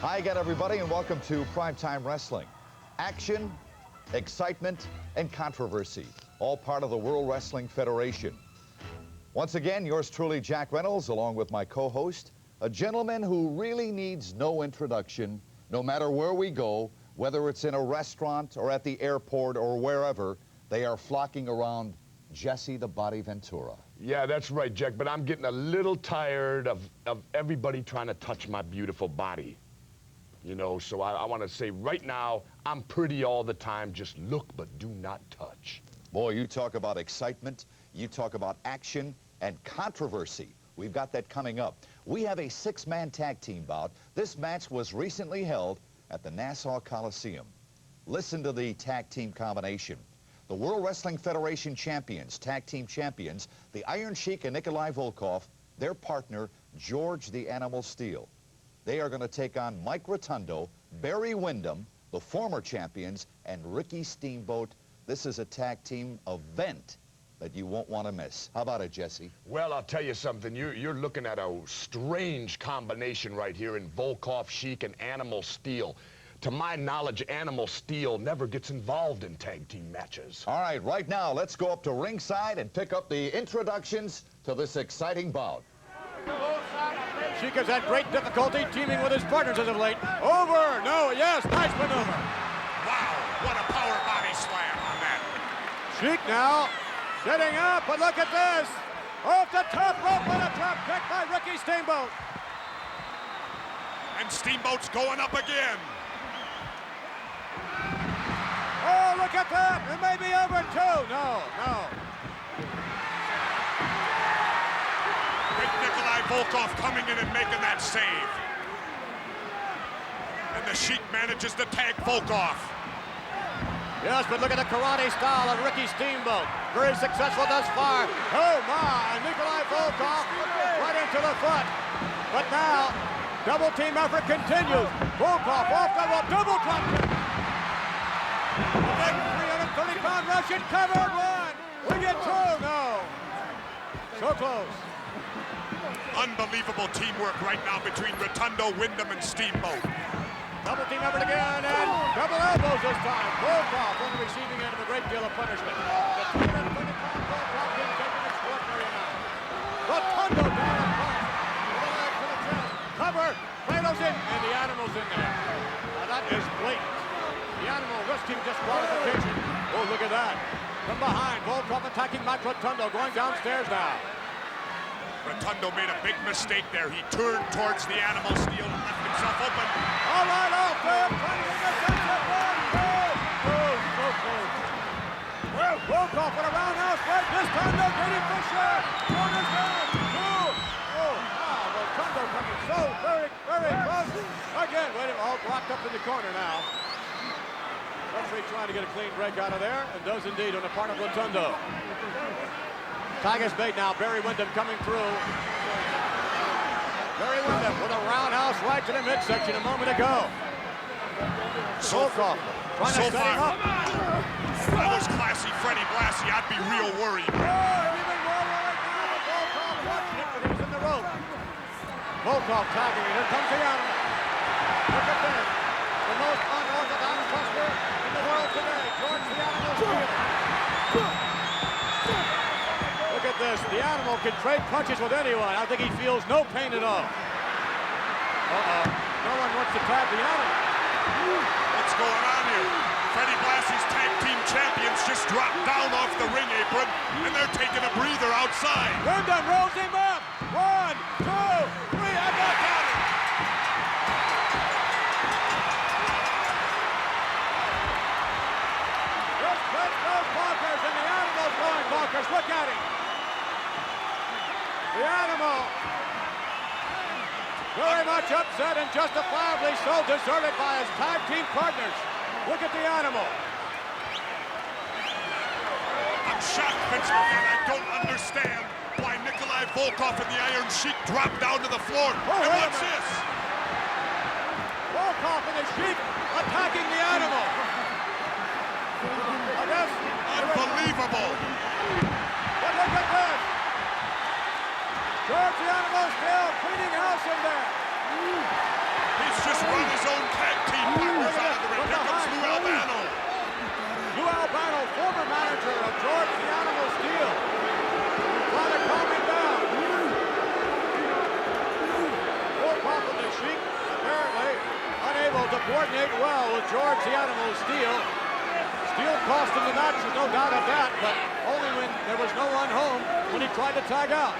Hi again, everybody, and welcome to Primetime Wrestling. Action, excitement, and controversy, all part of the World Wrestling Federation. Once again, yours truly, Jack Reynolds, along with my co-host, a gentleman who really needs no introduction, no matter where we go, whether it's in a restaurant or at the airport or wherever, they are flocking around Jesse the Body Ventura. Yeah, that's right, Jack, but I'm getting a little tired of everybody trying to touch my beautiful body. You know, so I want to say right now, I'm pretty all the time. Just look, but do not touch. Boy, you talk about excitement, you talk about action and controversy. We've got that coming up. We have a six-man tag team bout. This match was recently held at the Nassau Coliseum. Listen to the tag team combination. The World Wrestling Federation champions, tag team champions, the Iron Sheik and Nikolai Volkov, their partner, George the Animal Steele. They are going to take on Mike Rotundo, Barry Windham, the former champions, and Ricky Steamboat. This is a tag team event that you won't want to miss. How about it, Jesse? Well, I'll tell you something. You're looking at a strange combination right here in Volkov, Sheik, and Animal Steele. To my knowledge, Animal Steele never gets involved in tag team matches. All right, right now, let's go up to ringside and pick up the introductions to this exciting bout. Sheik has had great difficulty teaming with his partners as of late. Over, no, yes, nice maneuver. Wow, what a power body slam on that. Sheik now sitting up, but look at this. Off the top rope and a drop kick by Ricky Steamboat. And Steamboat's going up again. Oh, look at that. It may be over too. No. Big Nikolai Volkov coming in and making that save. And the Sheik manages to tag Volkov. Yes, but look at the karate style of Ricky Steamboat. Very successful thus far. Oh my, Nikolai Volkov right into the foot. But now, double team effort continues. Volkov off the rope, double drop kick. The big 330-pound Russian covered one. We get two, no. So close. Unbelievable teamwork right now between Rotundo, Windham, and Steamboat. Double team effort again, and double elbows this time. Volkov on the receiving end of a great deal of punishment. The 330-pound Volkov didn't take an extraordinary amount. Rotundo down in front. With a leg to the chest. Cover, Plato's in, and the Animal's in there. Now that is blatant. The Animal risking disqualification. Oh, look at that. From behind, Volkov attacking Mike Rotundo, going downstairs now. Rotundo made a big mistake there. He turned towards the Animal Steele and left himself open. All right, off there, trying to get this one. Oh, so close. Well, Volkov with a roundhouse right. This time they're getting for sure. Shoulders down. Two. Oh, wow, Rotundo coming so very, very close. Again, wait a minute, all blocked up in the corner now. Referee trying to get a clean break out of there, and does indeed on the part of Rotundo. Tiger's bait now, Barry Windham coming through. Barry Windham with a roundhouse right to the midsection a moment ago. Volkov trying to set him up. If that was classy Freddie Blassie, I'd be real worried. Oh, even more worried now. Volkov watching it, but he's in the rope. Volkov tagging it. Here comes the Animal. Look at this. The most unorthodox wrestler in the world today. George the Animal Steele. Look at this. The Animal can trade punches with anyone. I think he feels no pain at all. Uh-oh. No one wants to tag the Animal. What's going on here? Freddie Blassie's tag team champions just dropped down off the ring apron, and they're taking a breather outside. Windham rolls him up. 1, 2, 3. I got it. Those bonkers, and the Animal's going bonkers. Look at him. The Animal very much upset and justifiably so, deserted by his tag team partners. Look at the Animal. I'm shocked, Vince McMahon. I don't understand why Nikolai Volkov and the Iron Sheik dropped down to the floor. And what's this? Volkov and the Sheik attacking the Animal. Unbelievable. But look at this. George the Animal still cleaning house in there. He's just run his coordinate well with George the Animal Steele. Steele cost him the match, there's no doubt of that, but only when there was no one home when he tried to tag out.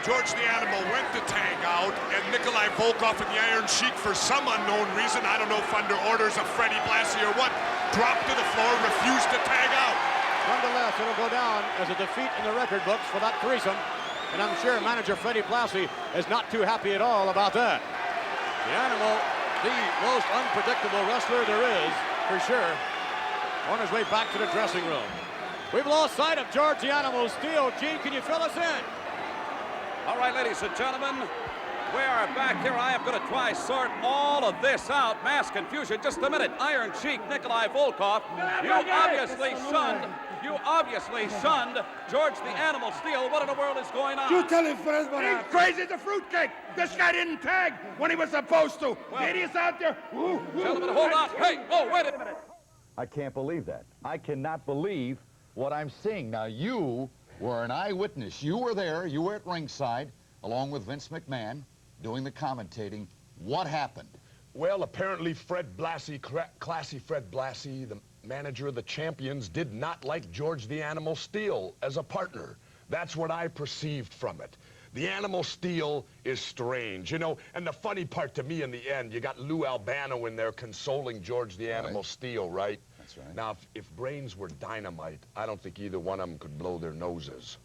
George the Animal went to tag out, and Nikolai Volkov in the Iron Sheik, for some unknown reason, I don't know if under orders of Freddie Blassie or what, dropped to the floor, refused to tag out. Nonetheless, it'll go down as a defeat in the record books for that threesome, and I'm sure manager Freddie Blassie is not too happy at all about that. The Animal, the most unpredictable wrestler there is, for sure, on his way back to the dressing room. We've lost sight of George the Animal Steele. Gene, can you fill us in? All right, ladies and gentlemen, we are back here. I am going to try sort all of this out. Mass confusion. Just a minute. Iron Sheik, Nikolai Volkov. You obviously shunned George the Animal Steele. What in the world is going on? You tell him first what happened. He's crazy as a fruitcake. This guy didn't tag when he was supposed to. Well, idiots out there. Gentlemen, hold on. Hey, oh, wait a minute. I can't believe that. I cannot believe what I'm seeing. Now, you were an eyewitness. You were there. You were at ringside, along with Vince McMahon, doing the commentating. What happened? Well, apparently Fred Blassie, classy Fred Blassie, the manager of the champions, did not like George the Animal Steele as a partner. That's what I perceived from it. The Animal Steele is strange, you know, and the funny part to me in the end, you got Lou Albano in there consoling George the Animal Steele, right? That's right. Now, if brains were dynamite, I don't think either one of them could blow their noses.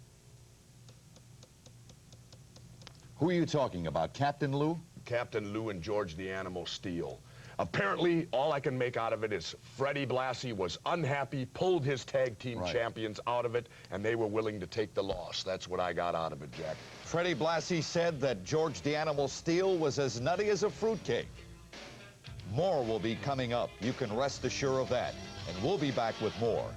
Who are you talking about, Captain Lou? Captain Lou and George the Animal Steele. Apparently, all I can make out of it is Freddie Blassie was unhappy, pulled his tag team champions out of it, and they were willing to take the loss. That's what I got out of it, Jack. Freddie Blassie said that George the Animal Steele was as nutty as a fruitcake. More will be coming up. You can rest assured of that. And we'll be back with more.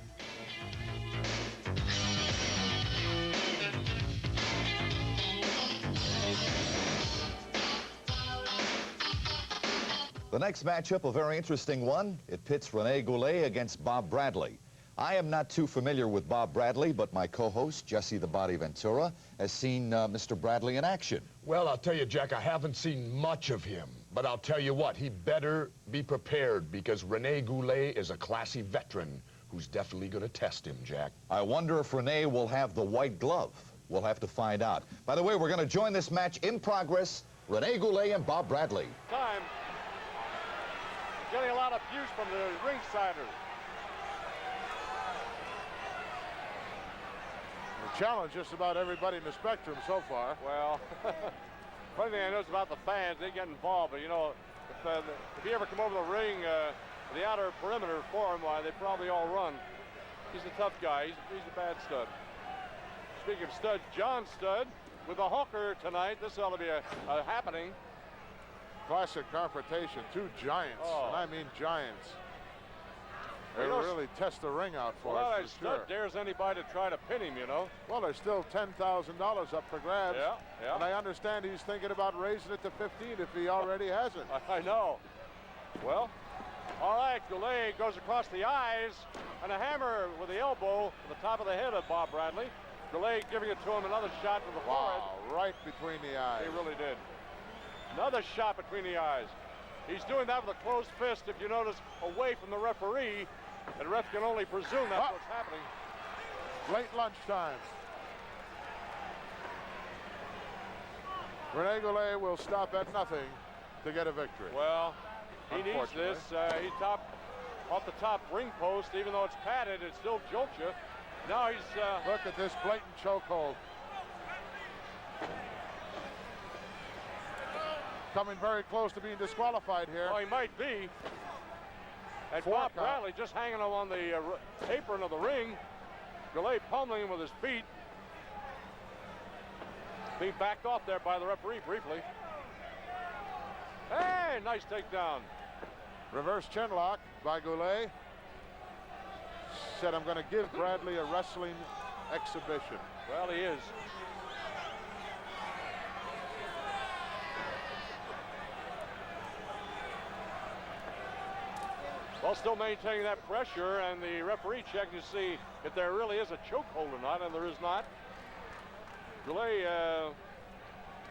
The next matchup, a very interesting one. It pits Rene Goulet against Bob Bradley. I am not too familiar with Bob Bradley, but my co-host, Jesse the Body Ventura, has seen Mr. Bradley in action. Well, I'll tell you, Jack, I haven't seen much of him. But I'll tell you what, he better be prepared because Rene Goulet is a classy veteran who's definitely going to test him, Jack. I wonder if Rene will have the white glove. We'll have to find out. By the way, we're going to join this match in progress. Rene Goulet and Bob Bradley. Time. Getting a lot of abuse from the ringsiders. The challenge just about everybody in the spectrum so far. Well, funny thing I know is about the fans, they get involved, but you know, if you ever come over the ring, the outer perimeter for him, they probably all run. He's a tough guy. He's a bad stud. Speaking of stud, John Studd with a hooker tonight. This ought to be a happening. Classic confrontation, two giants, and I mean giants. They really test the ring out for us, for Studd sure. dares anybody to try to pin him, you know. Well, there's still $10,000 up for grabs. Yeah. And I understand he's thinking about raising it to 15 if he already hasn't. I know. Well, all right, Goulet goes across the eyes, and a hammer with the elbow to the top of the head of Bob Bradley. Goulet giving it to him, another shot to the forehead. Wow, right between the eyes. He really did. Another shot between the eyes. He's doing that with a closed fist, if you notice, away from the referee. The ref can only presume that's what's happening. Late lunchtime. Rene Goulet will stop at nothing to get a victory. Well, he needs this. He off the top ring post, even though it's padded, it still jolts you. Now he's... Look at this blatant chokehold. Coming very close to being disqualified here. Oh, he might be. And Bob Bradley just hanging on the apron of the ring. Goulet pummeling him with his feet. Being backed off there by the referee briefly. Hey, nice takedown. Reverse chinlock by Goulet. Said, I'm going to give Bradley a wrestling exhibition. Well, he is. Well, still maintaining that pressure, and the referee checking to see if there really is a chokehold or not, and there is not. Goulet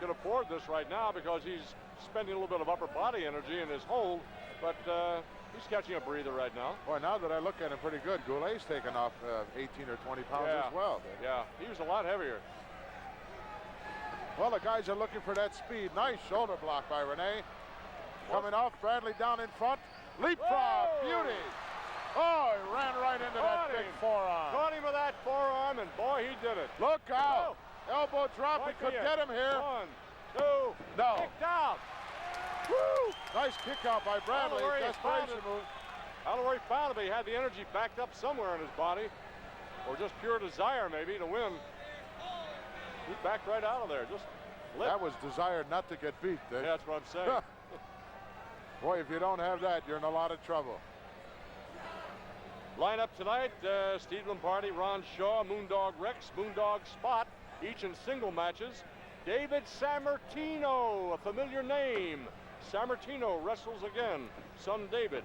can afford this right now because he's spending a little bit of upper body energy in his hold, but he's catching a breather right now. Boy, now that I look at him pretty good, Goulet's taken off 18 or 20 pounds as well. Yeah, he was a lot heavier. Well, the guys are looking for that speed. Nice shoulder block by Rene. Coming off, Bradley down in front. Leapfrog, beauty. Oh, he ran right into that big forearm. Caught him with that forearm, and boy, he did it. Look out. Elbow drop, we could get him here. 1, 2, no. Kicked out. Woo! Nice kick out by Bradley. Desperation move. I don't know where he found it, but he had the energy backed up somewhere in his body, or just pure desire maybe to win. He backed right out of there. Just lit. That was desired not to get beat, Dick. Yeah, that's what I'm saying. Boy, if you don't have that, you're in a lot of trouble. Lineup tonight, Steve Lombardi, Ron Shaw, Moondog Rex, Moondog Spot, each in single matches. David Sammartino, a familiar name. Sammartino wrestles again. Son David.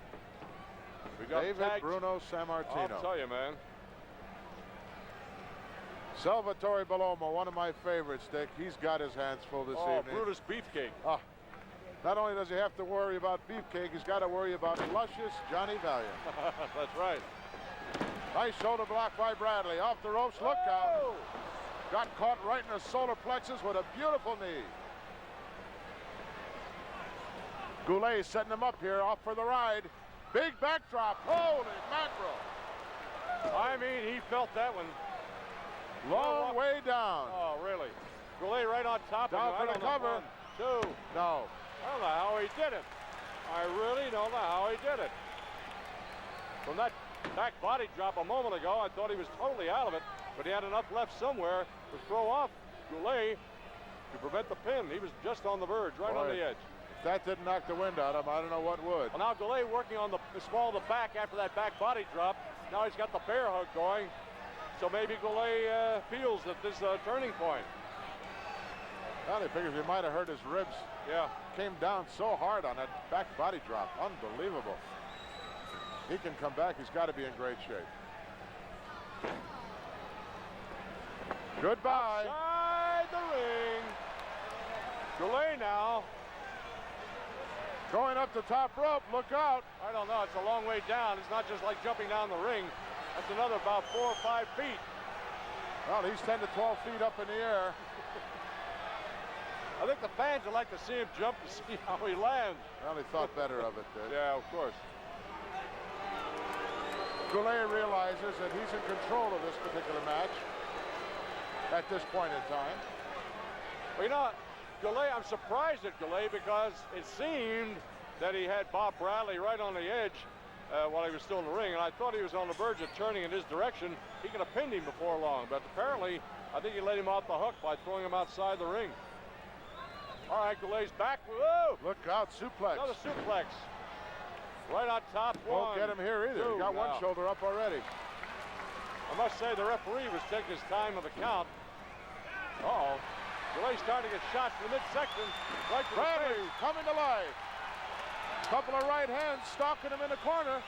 We got David tagged. Bruno Sammartino. I'll tell you, man. Salvatore Bellomo, one of my favorites, Dick. He's got his hands full this evening. Brutus Beefcake. Not only does he have to worry about Beefcake, he's got to worry about luscious Johnny Valiant. That's right. Nice shoulder block by Bradley. Off the ropes, look out. Got caught right in the solar plexus with a beautiful knee. Goulet setting him up here, off for the ride. Big backdrop, holy mackerel. I mean, he felt that one. Long way down. Oh, really? Goulet right on top Down of him. for the cover. 1, 2. No. I don't know how he did it. I really don't know how he did it. From that back body drop a moment ago, I thought he was totally out of it, but he had enough left somewhere to throw off Goulet to prevent the pin. He was just on the verge, right on the edge. If that didn't knock the wind out of him, I don't know what would. Well, now Goulet working on the small of the back after that back body drop. Now he's got the bear hug going. So maybe Goulet feels that this is a turning point. Well, they figured he might have hurt his ribs. Yeah. Came down so hard on that back body drop. Unbelievable. He can come back. He's got to be in great shape. Goodbye. Outside the ring. Goulet now. Going up the top rope. Look out. I don't know. It's a long way down. It's not just like jumping down the ring. That's another about 4 or 5 feet. Well, he's 10 to 12 feet up in the air. I think the fans would like to see him jump to see how he lands. Well, he thought better of it, Dick. Yeah, of course. Goulet realizes that he's in control of this particular match at this point in time. Well, you know, Goulet, I'm surprised at Goulet because it seemed that he had Bob Bradley right on the edge while he was still in the ring, and I thought he was on the verge of turning in his direction. He could have pinned him before long, but apparently I think he let him off the hook by throwing him outside the ring. All right, Goulet's back. Whoa! Look out, suplex. Another suplex. Right on top. Won't get him here either. He got one shoulder up already. I must say the referee was taking his time with the count. Uh-oh. Goulet's starting to get shots in the midsection. Right to Bradley the face. coming to life. Couple of right hands stalking him in the corner.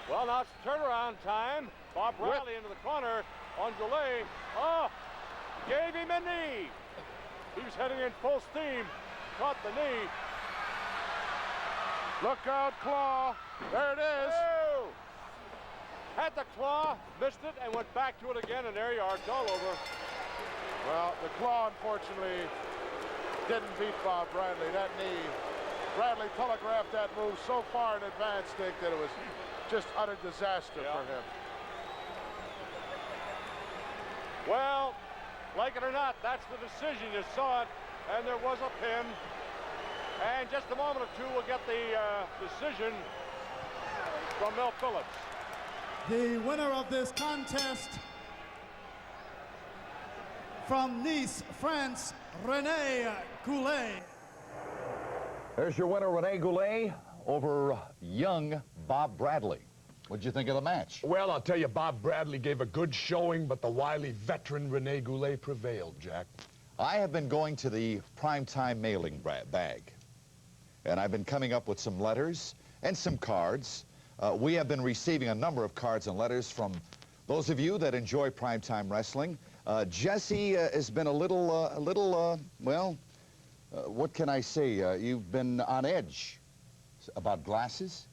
Well, now it's turnaround time. Bob Bradley into the corner on Goulet. Oh, gave him a knee. He was heading in full steam. Caught the knee. Look out, claw. There it is. Oh! Had the claw, missed it, and went back to it again, and there you are. It's all over. Well, the claw, unfortunately, didn't beat Bob Bradley. That knee, Bradley telegraphed that move so far in advance, Dick, that it was just utter disaster for him. Well, like it or not, that's the decision. You saw it, and there was a pin. And just a moment or two, we'll get the decision from Mel Phillips. The winner of this contest from Nice, France, Rene Goulet. There's your winner, Rene Goulet, over young Bob Bradley. What'd you think of the match? Well, I'll tell you, Bob Bradley gave a good showing, but the wily veteran Rene Goulet prevailed, Jack. I have been going to the primetime mailing bag, and I've been coming up with some letters and some cards. We have been receiving a number of cards and letters from those of you that enjoy primetime wrestling. Jesse has been a little, well, what can I say? You've been on edge. About glasses?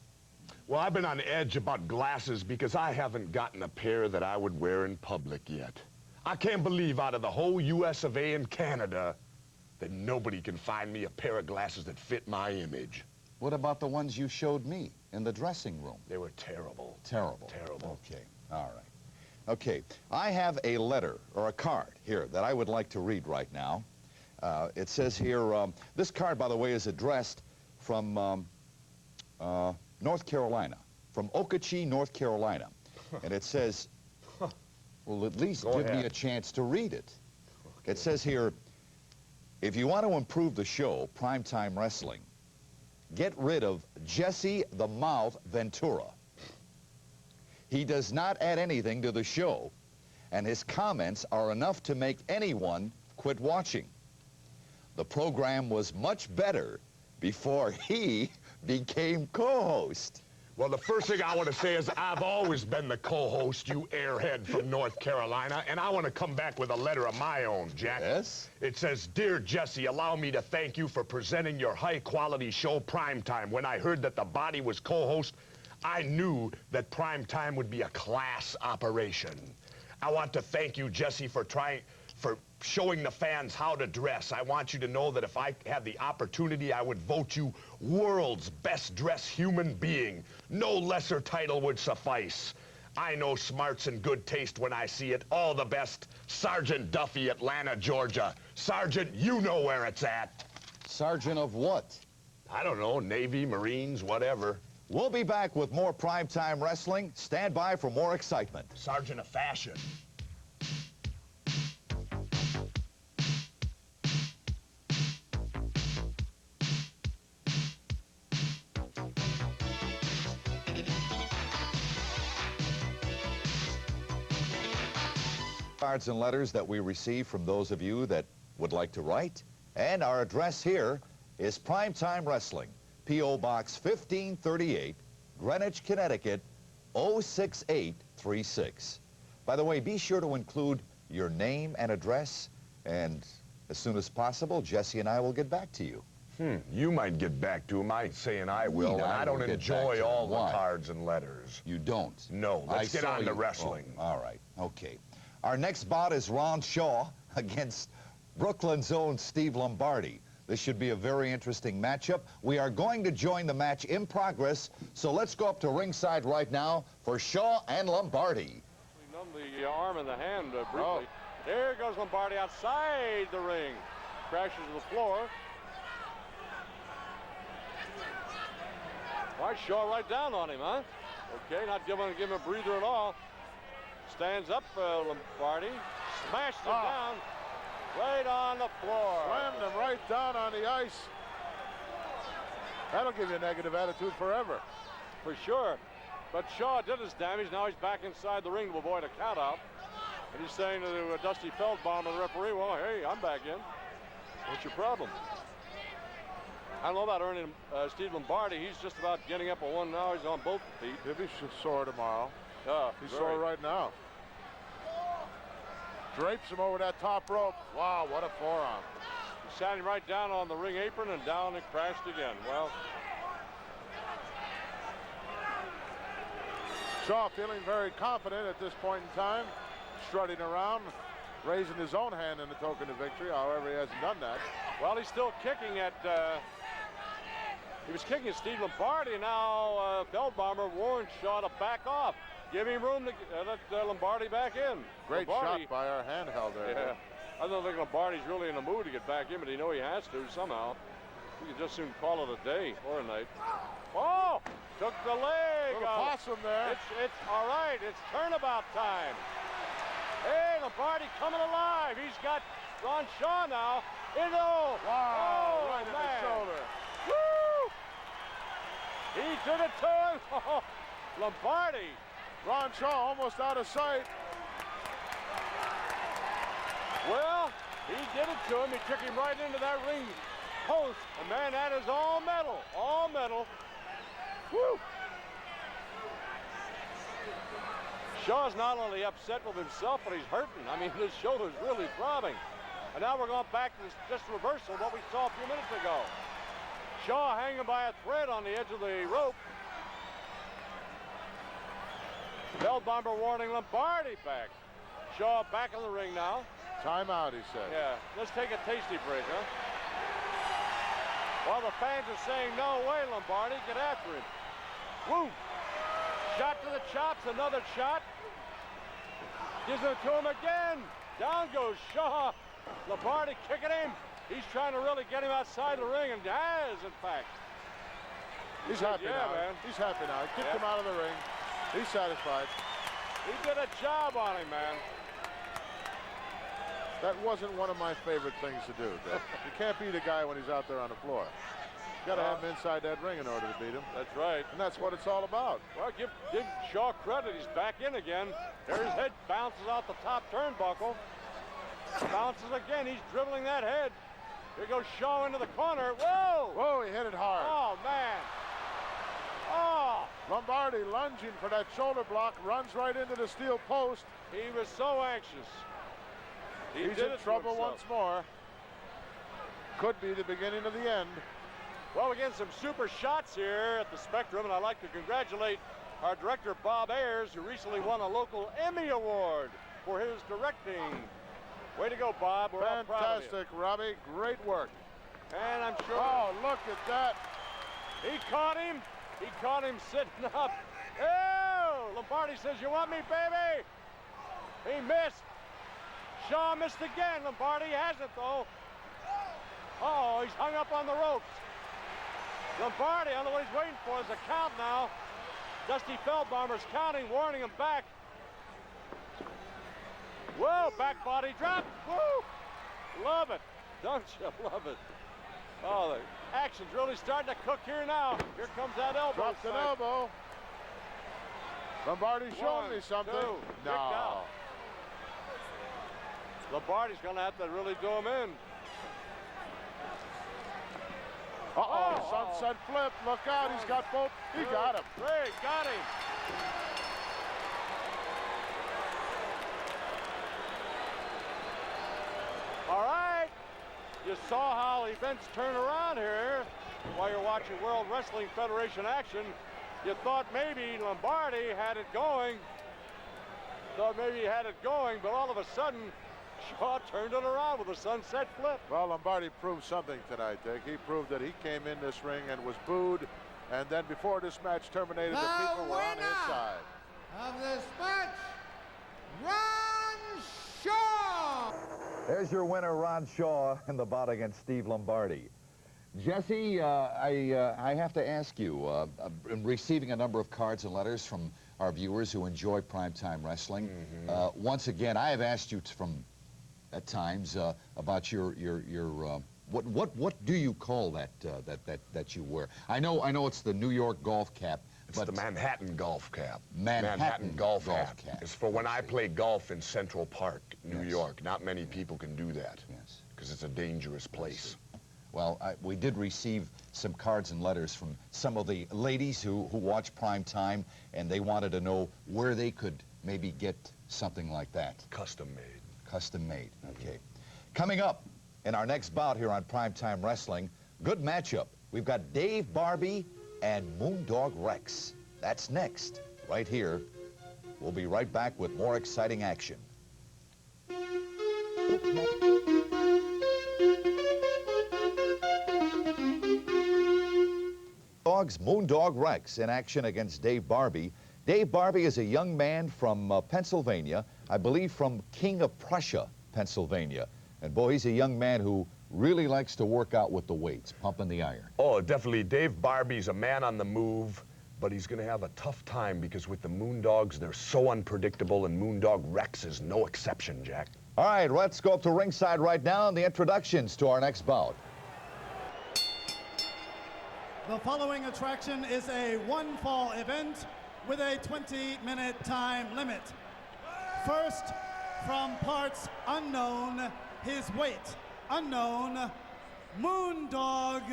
Well, I've been on edge about glasses because I haven't gotten a pair that I would wear in public yet. I can't believe out of the whole US of A and Canada that nobody can find me a pair of glasses that fit my image. What about the ones you showed me in the dressing room? They were terrible. Terrible. Terrible. Okay, all right. Okay, I have a letter or a card here that I would like to read right now. It says here, this card, by the way, is addressed from North Carolina, from Okechee, North Carolina. And it says, well, at least give me a chance to read it. Okay. It says here, if you want to improve the show, Primetime Wrestling, get rid of Jesse the Mouth Ventura. He does not add anything to the show, and his comments are enough to make anyone quit watching. The program was much better before he became co-host. Well, the first thing I want to say is I've always been the co-host, you airhead from North Carolina, and I want to come back with a letter of my own, Jack. Yes? It says, Dear Jesse, allow me to thank you for presenting your high-quality show, Primetime. When I heard that the Body was co-host, I knew that Primetime would be a class operation. I want to thank you, Jesse, for showing the fans how to dress. I want you to know that if I had the opportunity, I would vote you world's best dressed human being. No lesser title would suffice. I know smarts and good taste when I see it. All the best, Sergeant Duffy, Atlanta, Georgia. Sergeant, you know where it's at. Sergeant of what? I don't know, Navy, Marines, whatever. We'll be back with more Primetime Wrestling. Stand by for more excitement. Sergeant of Fashion. Cards and letters that we receive from those of you that would like to write. And our address here is Primetime Wrestling, P.O. Box 1538, Greenwich, Connecticut, 06836. By the way, be sure to include your name and address, and as soon as possible, Jesse and I will get back to you. You might get back to him. I ain't saying I will, and I don't enjoy all the cards and letters. You don't? No, let's get on to wrestling. Oh, all right, okay. Our next bout is Ron Shaw against Brooklyn's own Steve Lombardi. This should be a very interesting matchup. We are going to join the match in progress, so let's go up to ringside right now for Shaw and Lombardi. We numb the arm and the hand briefly. Oh. There goes Lombardi outside the ring. Crashes to the floor. Why, Shaw right down on him, huh? Okay, not giving him a breather at all. Stands up, Lombardi. Smashed him down. Right on the floor. Slammed him right down on the ice. That'll give you a negative attitude forever. For sure. But Shaw did his damage. Now he's back inside the ring to avoid a count-out. And he's saying to Dusty Feldbaum, the referee, well, hey, I'm back in. What's your problem? I don't know about earning Steve Lombardi. He's just about getting up on one now. He's on both feet. He'll be sore tomorrow. He's sore right now. Drapes him over that top rope. Wow, what a forearm. He sat him right down on the ring apron, and down it crashed again. Well, Shaw feeling very confident at this point in time, strutting around, raising his own hand in the token of victory. However, he hasn't done that. Well, he's still kicking at he was kicking at Steve Lombardi, and now Feldbaumer warned Shaw to back off. Give him room to let Lombardi back in. Great Lombardi, shot by our handheld there. Yeah. I don't think Lombardi's really in the mood to get back in, but he knows he has to somehow. We could just soon call it a day or a night. Oh! Took the leg out. Possum there. It's all right. It's turnabout time. Hey, Lombardi coming alive. He's got Ron Shaw now. Wow, right in the shoulder. Woo! He did it to him. Oh, Lombardi. Ron Shaw almost out of sight. Well, he did it to him. He took him right into that ring post. And man, that is all metal. All metal. Woo! Shaw's not only upset with himself, but he's hurting. I mean, his shoulder's really throbbing. And now we're going back to this just reversal of what we saw a few minutes ago. Shaw hanging by a thread on the edge of the rope. Bell bomber warning Lombardi back. Shaw back in the ring now. Timeout, he said. Yeah, let's take a tasty break, huh? While the fans are saying, no way, Lombardi, get after him. Woo! Shot to the chops, another shot. Gives it to him again. Down goes Shaw. Lombardi kicking him. He's trying to really get him outside the ring, and has, in fact. He's happy now. Man. He's happy now. He kicked him out of the ring. He's satisfied. He did a job on him, man. That wasn't one of my favorite things to do, Dick. You can't beat a guy when he's out there on the floor. You got to have him inside that ring in order to beat him. That's right. And that's what it's all about. Well, give Shaw credit. He's back in again. There his head bounces out the top turnbuckle. Bounces again. He's dribbling that head. Here goes Shaw into the corner. Whoa! Whoa, he hit it hard. Oh, man. Oh! Lombardi lunging for that shoulder block, runs right into the steel post. He was so anxious. He's in trouble once more. Could be the beginning of the end. Well, we're getting some super shots here at the Spectrum, and I'd like to congratulate our director, Bob Ayers, who recently won a local Emmy Award for his directing. Way to go, Bob. We're all proud of you. Fantastic, Robbie. Great work. And I'm sure... Oh, look at that. He caught him. He caught him sitting up. Oh! Lombardi says, you want me, baby? He missed. Shaw missed again. Lombardi hasn't, though. Oh, he's hung up on the ropes. Lombardi, I don't know what he's waiting for. There's a count now. Dusty Feldbomber's counting, warning him back. Whoa, back body drop. Woo! Love it. Don't you love it? Oh, the action's really starting to cook here now. Here comes that elbow. Dropped an elbow. Lombardi's showing me something. Two. No. Lombardi's going to have to really do him in. Sunset flip. Look out. He's got both. He got him. Great. Got him. All right. You saw how events turn around here while you're watching World Wrestling Federation action. You thought maybe Lombardi had it going. Thought maybe he had it going, but all of a sudden, Shaw turned it around with a sunset flip. Well, Lombardi proved something tonight, Dick. He proved that he came in this ring and was booed, and then before this match terminated, the people were on his side. Of this match, Ron Shaw. There's your winner, Ron Shaw, in the bout against Steve Lombardi. Jesse, I have to ask you, in receiving a number of cards and letters from our viewers who enjoy primetime wrestling, once again, I have asked you at times about your what do you call that that you wear? I know it's the New York golf cap. It's the Manhattan golf cap. Manhattan golf cap. It's for when I play golf in Central Park, New York. Not many people can do that. Yes. Because it's a dangerous place. Well, we did receive some cards and letters from some of the ladies who watch prime time, and they wanted to know where they could maybe get something like that. Custom made. Custom made, okay. Coming up in our next bout here on Primetime Wrestling, good matchup. We've got Dave Barbie and Moondog Rex. That's next, right here. We'll be right back with more exciting action. Moondog Rex in action against Dave Barbie. Dave Barbie is a young man from Pennsylvania, I believe from King of Prussia, Pennsylvania. And boy, he's a young man who really likes to work out with the weights, pumping the iron. Oh, definitely. Dave Barbie's a man on the move, but he's going to have a tough time because with the Moondogs, they're so unpredictable, and Moondog Rex is no exception, Jack. All right, let's go up to ringside right now and the introductions to our next bout. The following attraction is a one-fall event with a 20-minute time limit. First, from parts unknown, his weight unknown, Moondog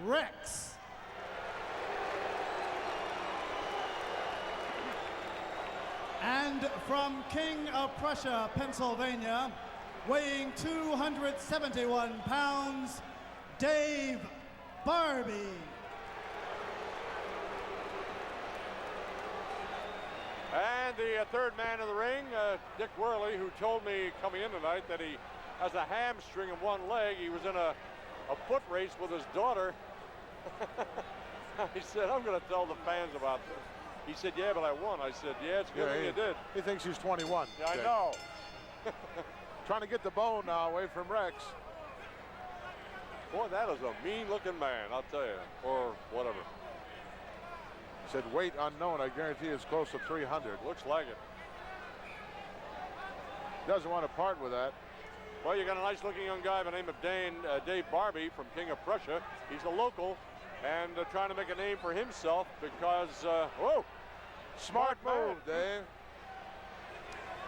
Rex. And from King of Prussia, Pennsylvania, weighing 271 pounds, Dave Barbie. And the third man in the ring, Dick Worley, who told me coming in tonight that he has a hamstring in one leg. He was in a foot race with his daughter. He said, I'm going to tell the fans about this. He said, yeah, but I won. I said, yeah, it's good that you did. He thinks he's 21. Yeah, I know. Trying to get the bone now away from Rex. Boy, that is a mean-looking man, I'll tell you, or whatever. He said weight unknown. I guarantee it's close to 300. Looks like it. Doesn't want to part with that. Well, you got a nice-looking young guy by the name of Dave Barbie from King of Prussia. He's a local and trying to make a name for himself because, whoa! Smart move, Dave.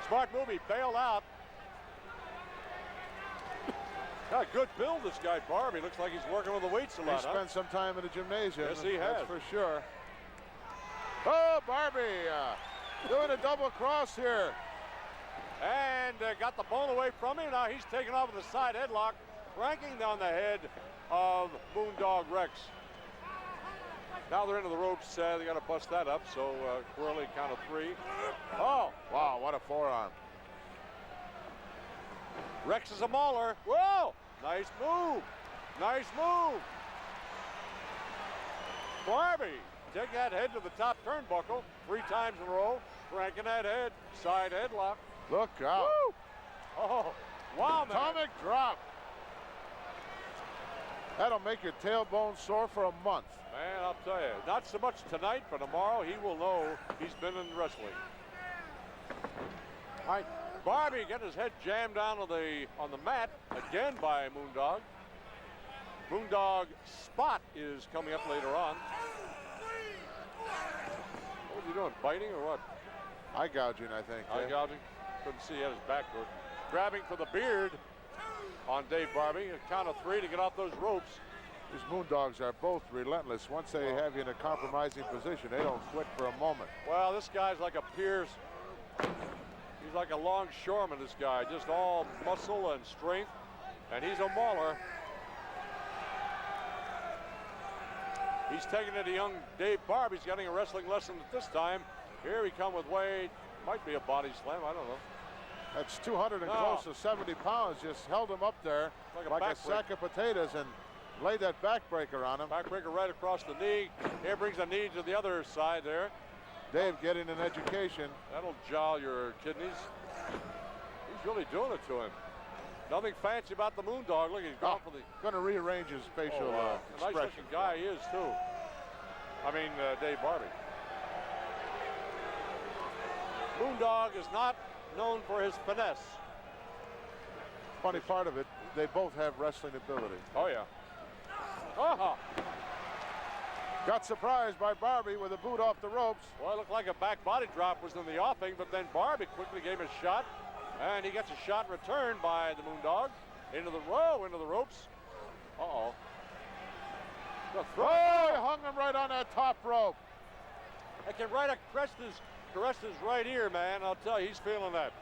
Smart move. He bailed out. Got a good build, this guy Barbie. Looks like he's working with the weights a lot. He spent some time in the gymnasium. Yes, he has. That's for sure. Oh, Barbie doing a double cross here. And got the bone away from him. Now he's taking off with a side headlock, cranking down the head of Moondog Rex. Now they're into the ropes. They got to bust that up. So Worley count of 3. Oh, wow, what a forearm. Rex is a mauler. Whoa, nice move. Nice move. Barbie, take that head to the top turnbuckle 3 times in a row. Cranking that head. Side headlock. Look out. Woo! Oh, wow, man. Atomic drop. That'll make your tailbone sore for a month. Man, I'll tell you, not so much tonight, but tomorrow he will know he's been in wrestling. All right, Barbie getting his head jammed down on the mat again by Moondog. Moondog Spot is coming up later on. What was he doing, biting or what? Eye gouging, I think. Eye gouging? Couldn't see, he had his back to it. Grabbing for the beard on Dave Barbie. A count of 3 to get off those ropes. These Moondogs are both relentless. Once they have you in a compromising position, they don't quit for a moment. Well, this guy's like a Pierce. He's like a longshoreman, this guy. Just all muscle and strength. And he's a mauler. He's taking it to young Dave Barbie. He's getting a wrestling lesson at this time. Here he come with Wade. Might be a body slam, I don't know. That's 200 and close to 70 pounds. Just held him up there like a sack of potatoes and laid that backbreaker on him. Backbreaker right across the knee. Here brings the knee to the other side there. Dave getting an education. That'll jol your kidneys. He's really doing it to him. Nothing fancy about the Moondog. Look, he's gone for the... Going to rearrange his facial expression. Nice looking guy he is, too. I mean, Dave Barbie. Moondog is not known for his finesse. Funny part of it, they both have wrestling ability. Oh, yeah. Uh-huh. Got surprised by Barbie with a boot off the ropes. Well, it looked like a back body drop was in the offing, but then Barbie quickly gave him a shot, and he gets a shot returned by the Moondog into the ropes. Uh-oh. Oh, he hung him right on that top rope. I can caress his right ear, man. I'll tell you, he's feeling that.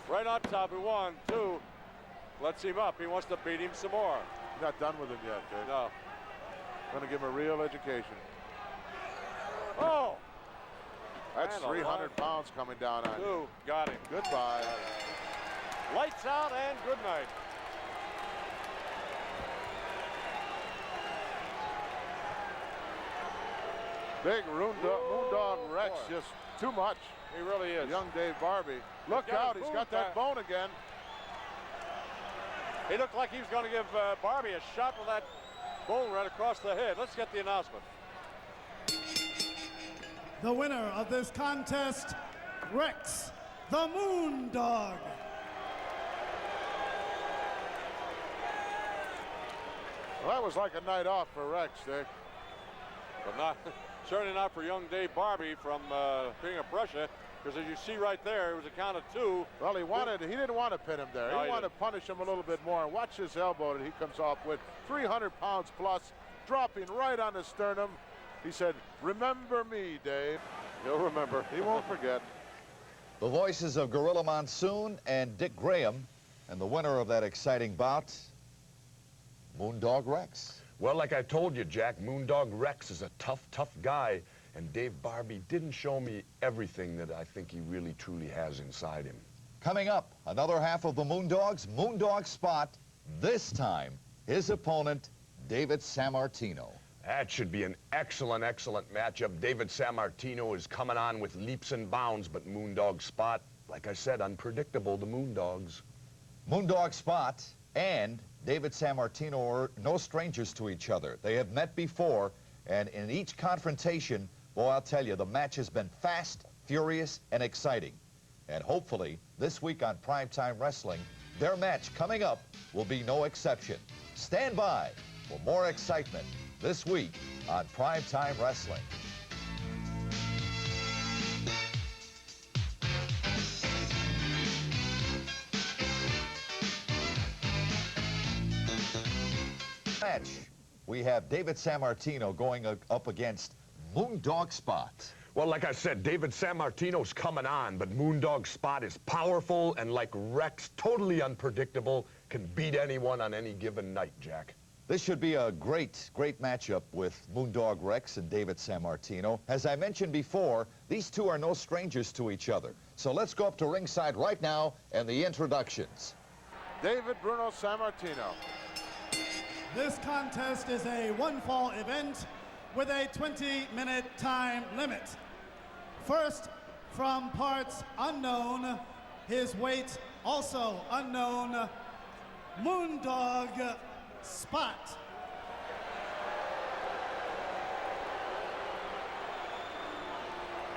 Right on top. 1, 2. Lets him up. He wants to beat him some more. Not done with him yet, Dave. No. Going to give him a real education. Oh! That's 300 pounds coming down on you. Got him. Goodbye. Lights out and good night. Big Moondog Rex, just too much. He really is. Young Dave Barbie. Look out, he's got that bone again. He looked like he was going to give Barbie a shot with that bone right across the head. Let's get the announcement. The winner of this contest, Rex the Moondog. Well, that was like a night off for Rex, Dick. But certainly not for young Dave Barbie from King of Prussia, because as you see right there, it was a count of 2. Well, he didn't want to pin him there. He wanted to punish him a little bit more. And watch this elbow that he comes off with. 300 pounds plus, dropping right on the sternum. He said, remember me, Dave. He'll remember. He won't forget. The voices of Gorilla Monsoon and Dick Graham, and the winner of that exciting bout, Moondog Rex. Well, like I told you, Jack, Moondog Rex is a tough, tough guy, and Dave Barbie didn't show me everything that I think he really, truly has inside him. Coming up, another half of the Moondog's Moondog Spot. This time, his opponent, David Sammartino. That should be an excellent, excellent matchup. David Sammartino is coming on with leaps and bounds, but Moondog Spot, like I said, unpredictable, the Moondogs. Moondog Spot and David Sammartino are no strangers to each other. They have met before, and in each confrontation, boy, I'll tell you, the match has been fast, furious, and exciting. And hopefully, this week on Primetime Wrestling, their match coming up will be no exception. Stand by for more excitement this week on Primetime Wrestling. Match, we have David Sammartino going up against Moondog Spot. Well, like I said, David Sammartino's coming on, but Moondog Spot is powerful and, like Rex, totally unpredictable, can beat anyone on any given night, Jack. This should be a great, great matchup with Moondog Rex and David Sammartino. As I mentioned before, these two are no strangers to each other. So let's go up to ringside right now and the introductions. David Bruno Sammartino. This contest is a one-fall event with a 20-minute time limit. First, from parts unknown, his weight also unknown, Moondog Spot.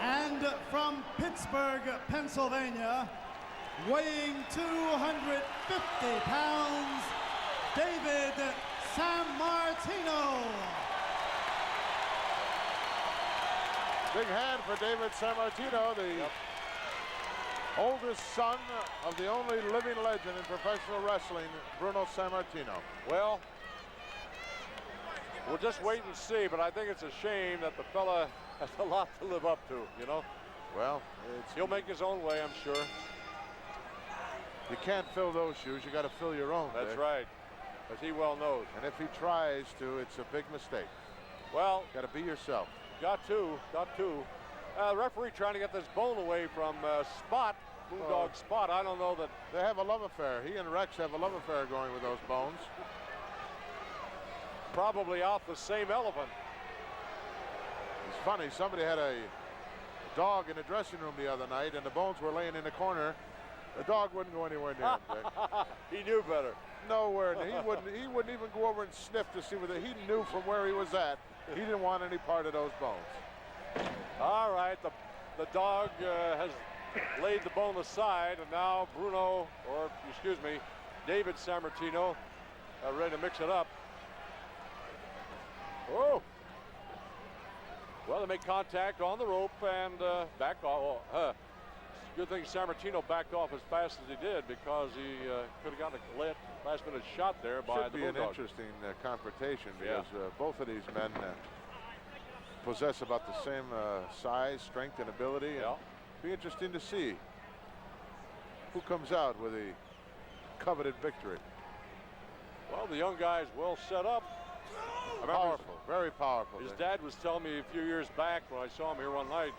And from Pittsburgh, Pennsylvania, weighing 250 pounds, David Sammartino. Big hand for David Sammartino, the oldest son of the only living legend in professional wrestling, Bruno Sammartino. Well, we'll just wait and see, but I think it's a shame that the fella has a lot to live up to, you know? Well, he'll make his own way, I'm sure. You can't fill those shoes, you got to fill your own. That's Dick. right, as he well knows. And if he tries to, it's a big mistake. Well, got to be yourself. Got to. Referee trying to get this bone away from Spot, Moondog Spot. I don't know that. They have a love affair. He and Rex have a love affair going with those bones. Probably off the same elephant. It's funny, somebody had a dog in the dressing room the other night, and the bones were laying in the corner. The dog wouldn't go anywhere near him, Dick. He knew better. Nowhere. He wouldn't even go over and sniff to see whether he knew from where he was at. He didn't want any part of those bones. All right, the dog has laid the bone aside, and now Bruno, or excuse me, David Sammartino, ready to mix it up. Oh! Well, they make contact on the rope and back off. Good thing Sammartino backed off as fast as he did, because he could have gotten a last-minute shot there by Should the be an Bulldog. interesting confrontation, because both of these men possess about the same size, strength, and ability. Yeah. Be interesting to see who comes out with a coveted victory. Well, the young guy's well set up. Powerful, very powerful. His dad was telling me a few years back when I saw him here one night.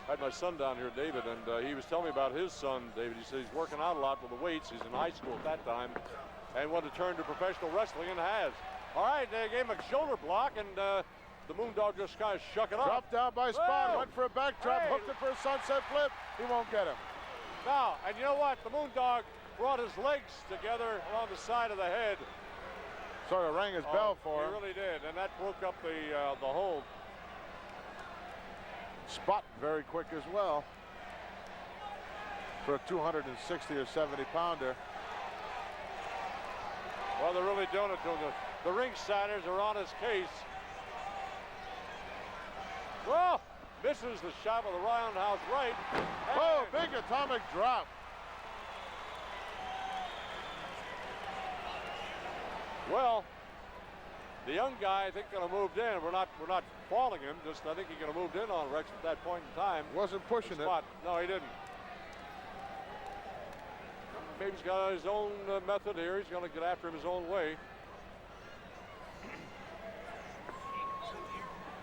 I had my son down here, David, and he was telling me about his son, David. He said he's working out a lot with the weights. He's in high school at that time and wanted to turn to professional wrestling, and has. All right, they gave him a shoulder block, and the Moondog just kind of shuck it up. Dropped down by Spot, Whoa. went for a backdrop, hooked it for a sunset flip. He won't get him. Now, and you know what? The Moondog brought his legs together along the side of the head. Sort of rang his bell for him. He really did, and that broke up the hold. Spot very quick as well for a 260 or 70 pounder. Well, they're really doing it to him. The ringsiders are on his case. Well, misses the shot with the roundhouse right. Oh, big atomic drop. Well, the young guy, I think, going to move in. We're not falling him. Just I think he could have moved in on Rex at that point in time. Wasn't pushing it. No, he didn't. Maybe he's got his own method here. He's going to get after him his own way.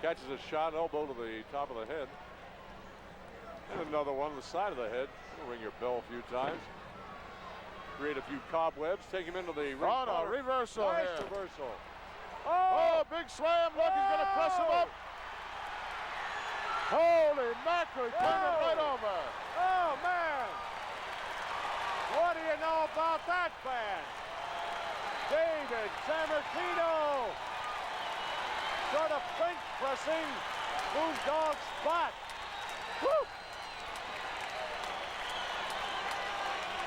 Catches a shot, elbow to the top of the head. And another one on the side of the head. Ring your bell a few times. Create a few cobwebs. Take him into the ring. Oh, no, reversal nice here. reversal. Oh, big slam. Look, he's going to press him up. Holy mackerel, he turned it right over. Oh, man. What do you know about that, fan? David Sammartino sort of bench pressing Moondog Spot. Woo!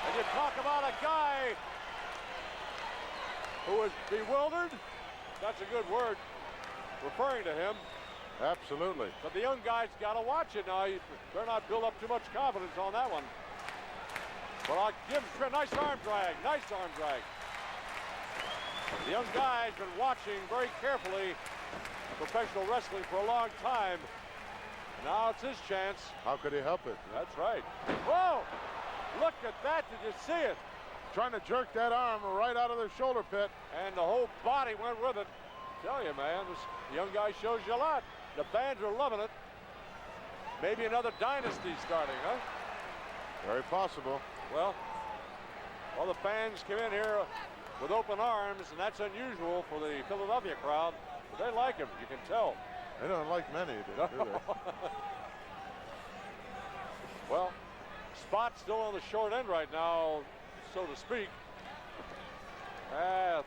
And you talk about a guy who is bewildered. That's a good word, referring to him. Absolutely. But the young guys got to watch it now. They're not build up too much confidence on that one. But I'll give him a nice arm drag. Nice arm drag. The young guy's been watching very carefully professional wrestling for a long time. Now it's his chance. How could he help it? That's right. Whoa! Look at that. Did you see it? Trying to jerk that arm right out of the shoulder pit. And the whole body went with it. Tell you, man, this young guy shows you a lot. The fans are loving it. Maybe another dynasty starting, huh? Very possible. Well, all the fans come in here with open arms, and that's unusual for the Philadelphia crowd. But they like him, you can tell. They don't like many, do they? Well, Spot's still on the short end right now, so to speak.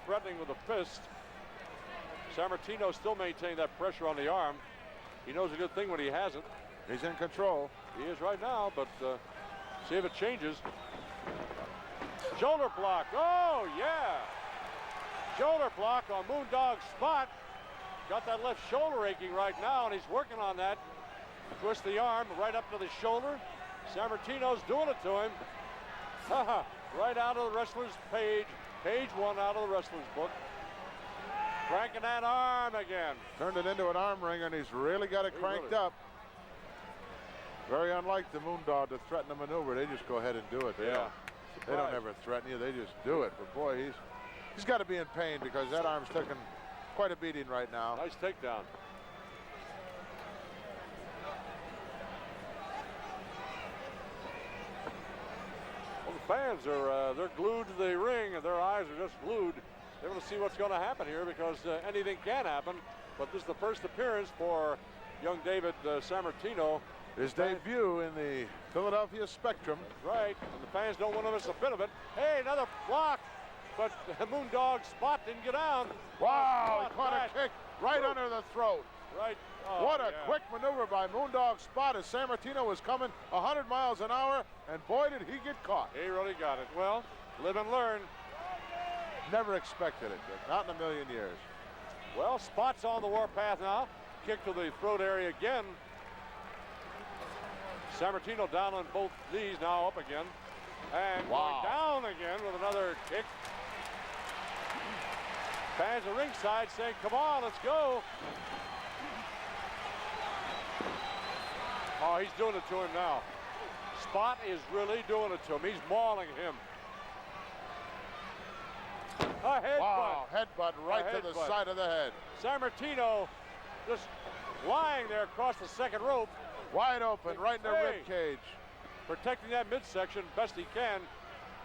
Threatening with a fist. Sammartino still maintaining that pressure on the arm. He knows a good thing when he hasn't. He's in control. He is right now, but see if it changes. Shoulder block. Oh, yeah. Shoulder block on Moondog Spot. Got that left shoulder aching right now, and he's working on that. Twist the arm right up to the shoulder. Sammartino's doing it to him. Right out of the wrestler's page. Page 1 out of the wrestler's book. Cranking that arm again. Turned it into an arm wringer, and he's really got it cranked up. Very unlike the Moondog to threaten a maneuver. They just go ahead and do it. They don't ever threaten you. They just do it. But boy, he's got to be in pain because that arm's taking quite a beating right now. Nice takedown. Well, the fans are they're glued to the ring, and their eyes are just glued. They're going to see what's going to happen here because anything can happen. But this is the first appearance for young David Sammartino. His debut in the Philadelphia Spectrum. Right, and the fans don't want to miss a bit of it. Hey, another block, but Moondog Spot didn't get down. Wow, he caught a kick right under the throat. Right. Oh, what a quick maneuver by Moondog Spot as Sammartino was coming 100 miles an hour, and boy, did he get caught. He really got it. Well, live and learn. Never expected it, Dick. Not in a million years. Well, Spot's on the warpath now. Kick to the throat area again. Sammartino down on both knees, now up again. And going down again with another kick. Fans are ringside saying, come on, let's go. Oh, he's doing it to him now. Spot is really doing it to him. He's mauling him. A headbutt. Wow, headbutt right to the side of the head. Sammartino just lying there across the second rope. Wide open, right in the rib cage. Protecting that midsection best he can.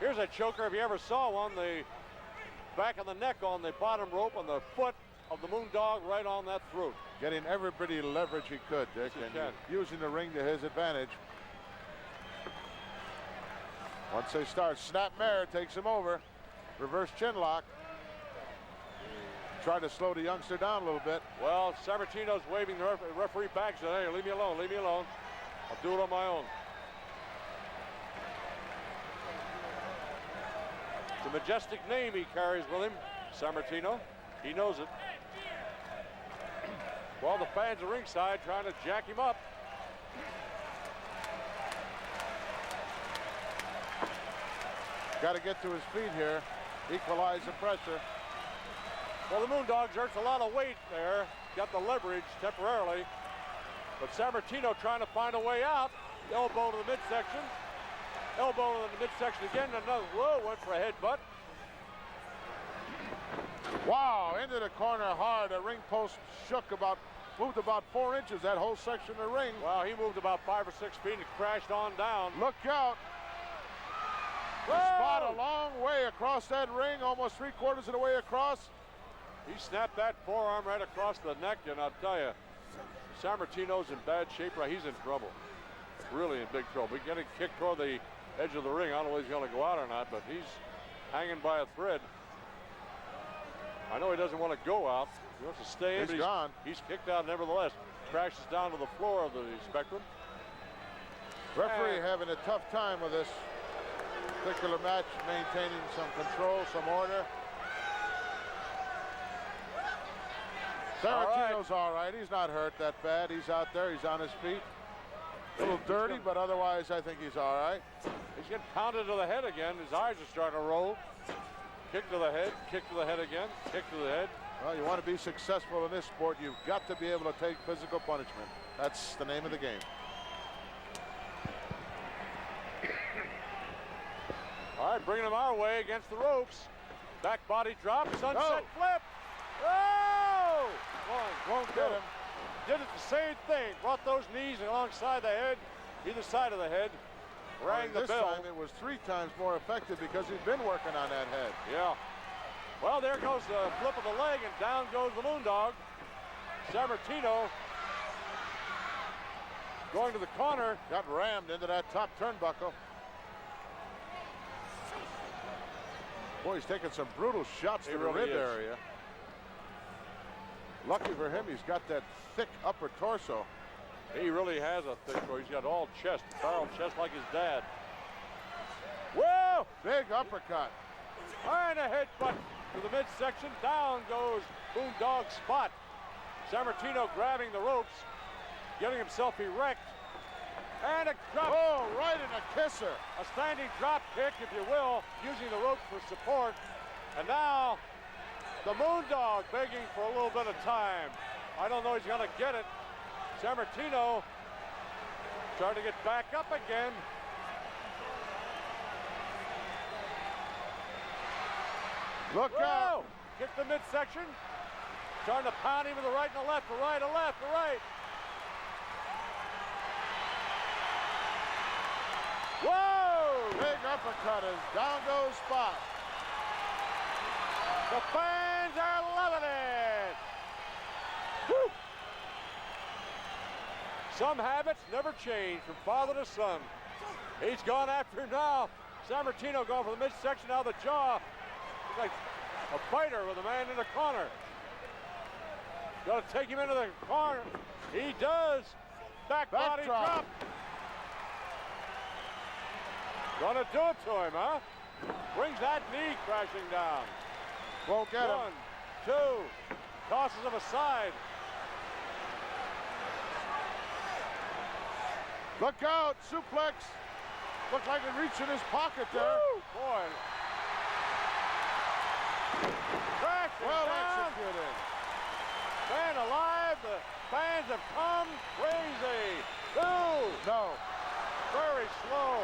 Here's a choker if you ever saw one. The back of the neck on the bottom rope on the foot of the Moondog right on that throat. Getting every bit of leverage he could, Dick, and using the ring to his advantage. Once they start, Snapmare takes him over. Reverse chin lock. Trying to slow the youngster down a little bit. Well, Sammartino's waving the referee back, saying, hey, leave me alone, leave me alone. I'll do it on my own. It's a majestic name he carries with him, Sammartino. He knows it. Well, the fans are ringside trying to jack him up. Got to get to his feet here. Equalize the pressure. Well, the Moondog exerts a lot of weight there. Got the leverage temporarily. But Sammartino trying to find a way out. Elbow to the midsection. Elbow to the midsection again. Another, whoa, went for a headbutt. Wow, into the corner hard. The ring post shook about moved about 4 inches, that whole section of the ring. Well, he moved about 5 or 6 feet and crashed on down. Look out. The Spot a long way across that ring, almost 3/4 of the way across. He snapped that forearm right across the neck, and I'll tell you, Sammartino's in bad shape. Right, he's in trouble. Really in big trouble. He's getting kicked toward the edge of the ring. I don't know if he's going to go out or not, but he's hanging by a thread. I know he doesn't want to go out. He wants to stay in. He's gone. He's kicked out nevertheless. Crashes down to the floor of the Spectrum. Referee having a tough time with this particular match, maintaining some control, some order. Sammartino's all right. He's not hurt that bad. He's out there. He's on his feet. A little dirty, but otherwise I think he's all right. He's getting pounded to the head again. His eyes are starting to roll. Kick to the head, kick to the head again, kick to the head. Well, you want to be successful in this sport, you've got to be able to take physical punishment. That's the name of the game. All right, bringing him our way against the ropes. Back body drop, sunset flip. Oh! Won't get him. Did it the same thing. Brought those knees alongside the head, either side of the head. Rang the bell. This time it was 3 times more effective because he'd been working on that head. Yeah. Well, there goes the flip of the leg, and down goes the Moondog. Sammartino going to the corner. Got rammed into that top turnbuckle. Boy, he's taking some brutal shots to the rib area. Lucky for him, he's got that thick upper torso. He really has a thick torso. He's got all chest, barrel chest like his dad. Whoa! Big uppercut. And a headbutt to the midsection. Down goes Moondog Spot. Sammartino grabbing the ropes, getting himself erect. And a drop. Oh, right in a kisser. A standing drop kick, if you will, using the ropes for support. And now the Moondog begging for a little bit of time. I don't know he's going to get it. Sammartino trying to get back up again. Look out. Kick the midsection. Trying to pound him to the right and the left, the right, the left, the right. Whoa! Big uppercut as down goes Spot. The fans are loving it. Woo! Some habits never change from father to son. He's gone after him now. Sammartino going for the midsection, now the jaw. Looks like a fighter with a man in the corner. Got to take him into the corner. He does. Back body drop. Gonna do it to him, huh? Brings that knee crashing down. Won't get him. 1, 2, tosses him aside. Look out, suplex. Looked like it reached in his pocket there. Woo, boy. Crashing Well down. executed. Man alive, the fans have come crazy. No. Very slow.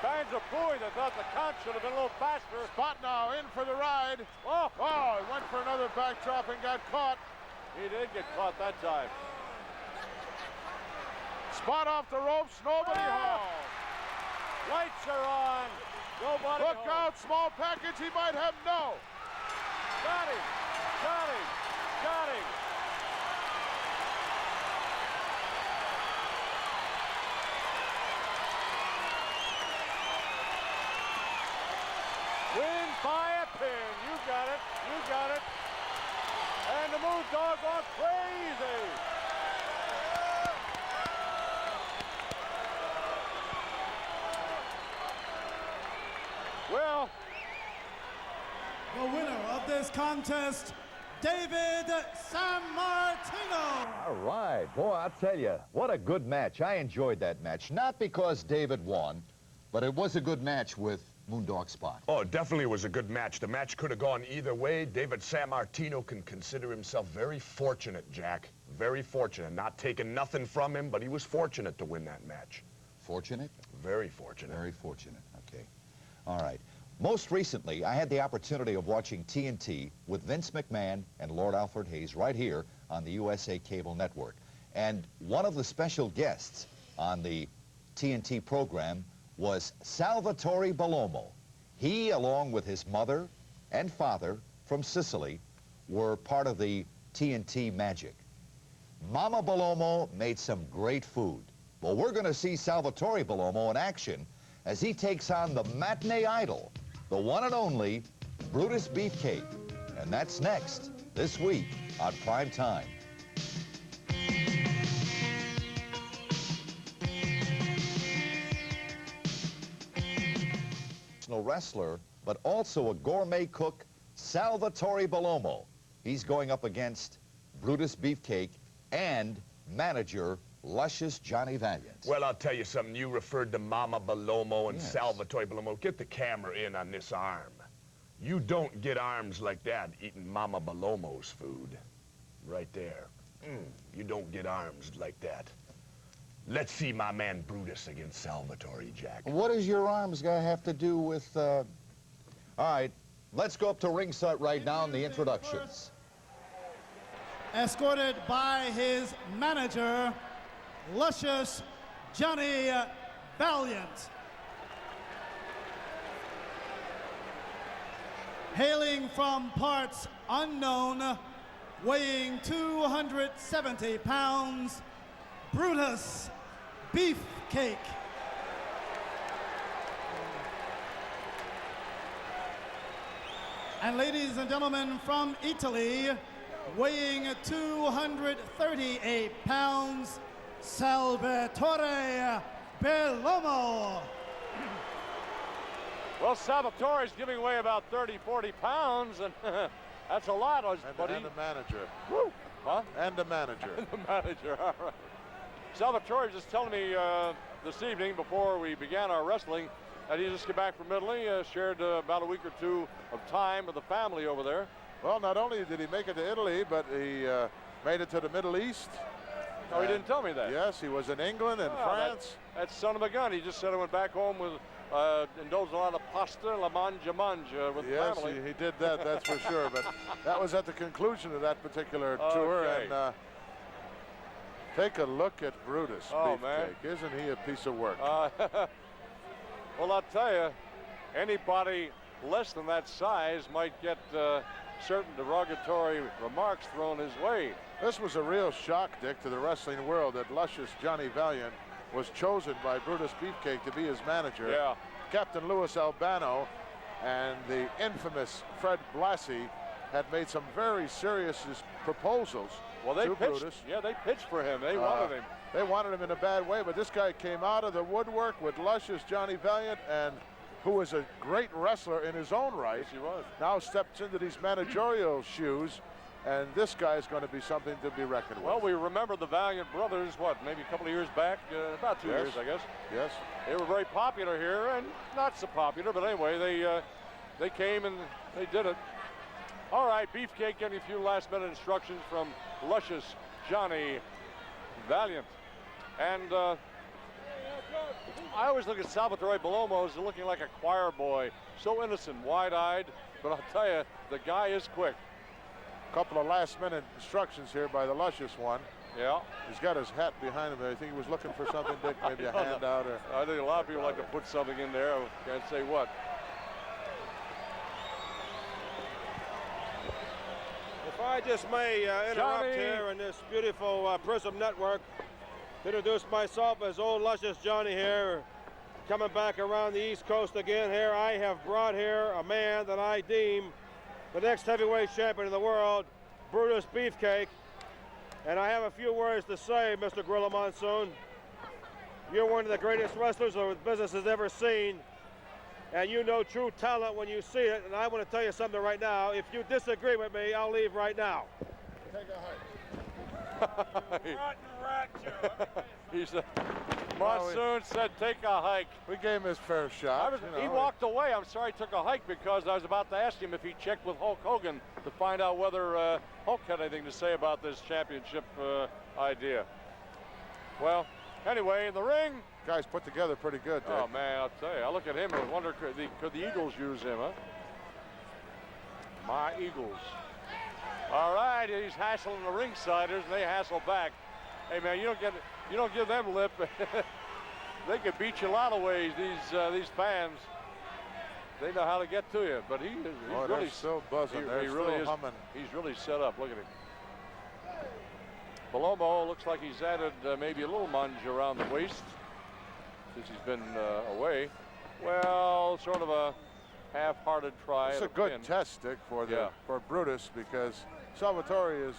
Fans are booing. They thought the count should have been a little faster. Spot now in for the ride. Oh, Oh, he went for another backdrop and got caught. he did get caught that time. Spot off the ropes, nobody home. Lights are on. Nobody Look home. out, small package, he might have no. Got him. Got him. Got him. Win by a pin. You got it. You got it. And the Moondog gone crazy. Well, The winner of this contest, David Sammartino. All right. Boy, I'll tell you, what a good match. I enjoyed that match. Not because David won, but it was a good match with Moondog Spot. Oh, it definitely was a good match. The match could have gone either way. David Sammartino can consider himself very fortunate, Jack. Very fortunate. Not taking nothing from him, but he was fortunate to win that match. Fortunate? Very fortunate. Very fortunate. Okay. All right. Most recently, I had the opportunity of watching TNT with Vince McMahon and Lord Alfred Hayes right here on the USA Cable Network. And one of the special guests on the TNT program was Salvatore Bellomo. He, along with his mother and father from Sicily, were part of the TNT magic. Mama Bellomo made some great food. Well, we're going to see Salvatore Bellomo in action as he takes on the matinee idol, the one and only Brutus Beefcake. And that's next, this week on Prime Time. Wrestler, but also a gourmet cook, Salvatore Bellomo. He's going up against Brutus Beefcake and manager Luscious Johnny Valiant. Well, I'll tell you something. You referred to Mama Bellomo and Yes. Salvatore Bellomo. Get the camera in on this arm. You don't get arms like that eating Mama Bellomo's food. Right there. You don't get arms like that. Let's see my man Brutus against Salvatore, Jack. What does your arms guy have to do with, All right, let's go up to ringside right now in the introductions. Escorted by his manager, Luscious Johnny Valiant. Hailing from parts unknown, weighing 270 pounds, Brutus Beefcake. And ladies and gentlemen, from Italy, weighing 238 pounds, Salvatore Bellomo. Well, Salvatore's giving away about 30, 40 pounds, and that's a lot. And the manager. Woo! Huh? And the manager. And the manager, all right. Salvatore was just telling me this evening before we began our wrestling that he just got back from Italy, shared about a week or two of time with the family over there. Well, not only did he make it to Italy, but he made it to the Middle East. Oh, he didn't tell me that. Yes, he was in England and France. That son of a gun. He just said I went back home with indulged a lot of pasta, la manja with the family. Yes, he did that, that's for sure. But that was at the conclusion of that particular tour. Okay. And take a look at Brutus Beefcake. Isn't he a piece of work? Well, I'll tell you, anybody less than that size might get certain derogatory remarks thrown his way. This was a real shock, Dick, to the wrestling world that Luscious Johnny Valiant was chosen by Brutus Beefcake to be his manager. Yeah. Captain Louis Albano and the infamous Fred Blassie had made some very serious proposals Well, they to pitched. Brutus. Yeah, they pitched for him. They wanted him. They wanted him in a bad way, but this guy came out of the woodwork with Luscious Johnny Valiant, and who was a great wrestler in his own right. Yes, he was. Now steps into these managerial shoes, and this guy is going to be something to be reckoned with. Well, we remember the Valiant brothers, what, maybe a couple of years back? About 2 Yes. years, I guess. Yes. They were very popular here, and not so popular, but anyway, they came and they did it. All right, Beefcake getting a few last-minute instructions from Luscious Johnny Valiant. And I always look at Salvatore Bellomo as looking like a choir boy. So innocent, wide-eyed, but I'll tell you, the guy is quick. A couple of last-minute instructions here by the Luscious one. Yeah. He's got his hat behind him. I think he was looking for something, Dick, maybe a handout or... I think a lot of people like to put something in there. I can't say what. If I just may interrupt Johnny. here in this beautiful Prism Network, introduce myself as old Luscious Johnny here, coming back around the East Coast again here. I have brought here a man that I deem the next heavyweight champion in the world, Brutus Beefcake. And I have a few words to say, Mr. Gorilla Monsoon. You're one of the greatest wrestlers the business has ever seen. And you know true talent when you see it. And I want to tell you something right now. If you disagree with me, I'll leave right now. Take a hike. He said, Monsoon said, take a hike. We gave him his fair shot. He walked away. I'm sorry he took a hike because I was about to ask him if he checked with Hulk Hogan to find out whether Hulk had anything to say about this championship idea. Well, anyway, in the ring. Guy's put together pretty good, Dick. Oh, man, I'll tell you. I look at him and wonder, could the Eagles use him, huh? My Eagles. All right, he's hassling the ringsiders, and they hassle back. Hey man, you don't give them lip. They can beat you a lot of ways. These fans, they know how to get to you. But he's really still buzzing. They're still humming. He's really set up. Look at him. Palomo looks like he's added maybe a little munge around the waist since he's been away. Well, sort of a half-hearted try. It's a good test, Dick, for Brutus, because Salvatore is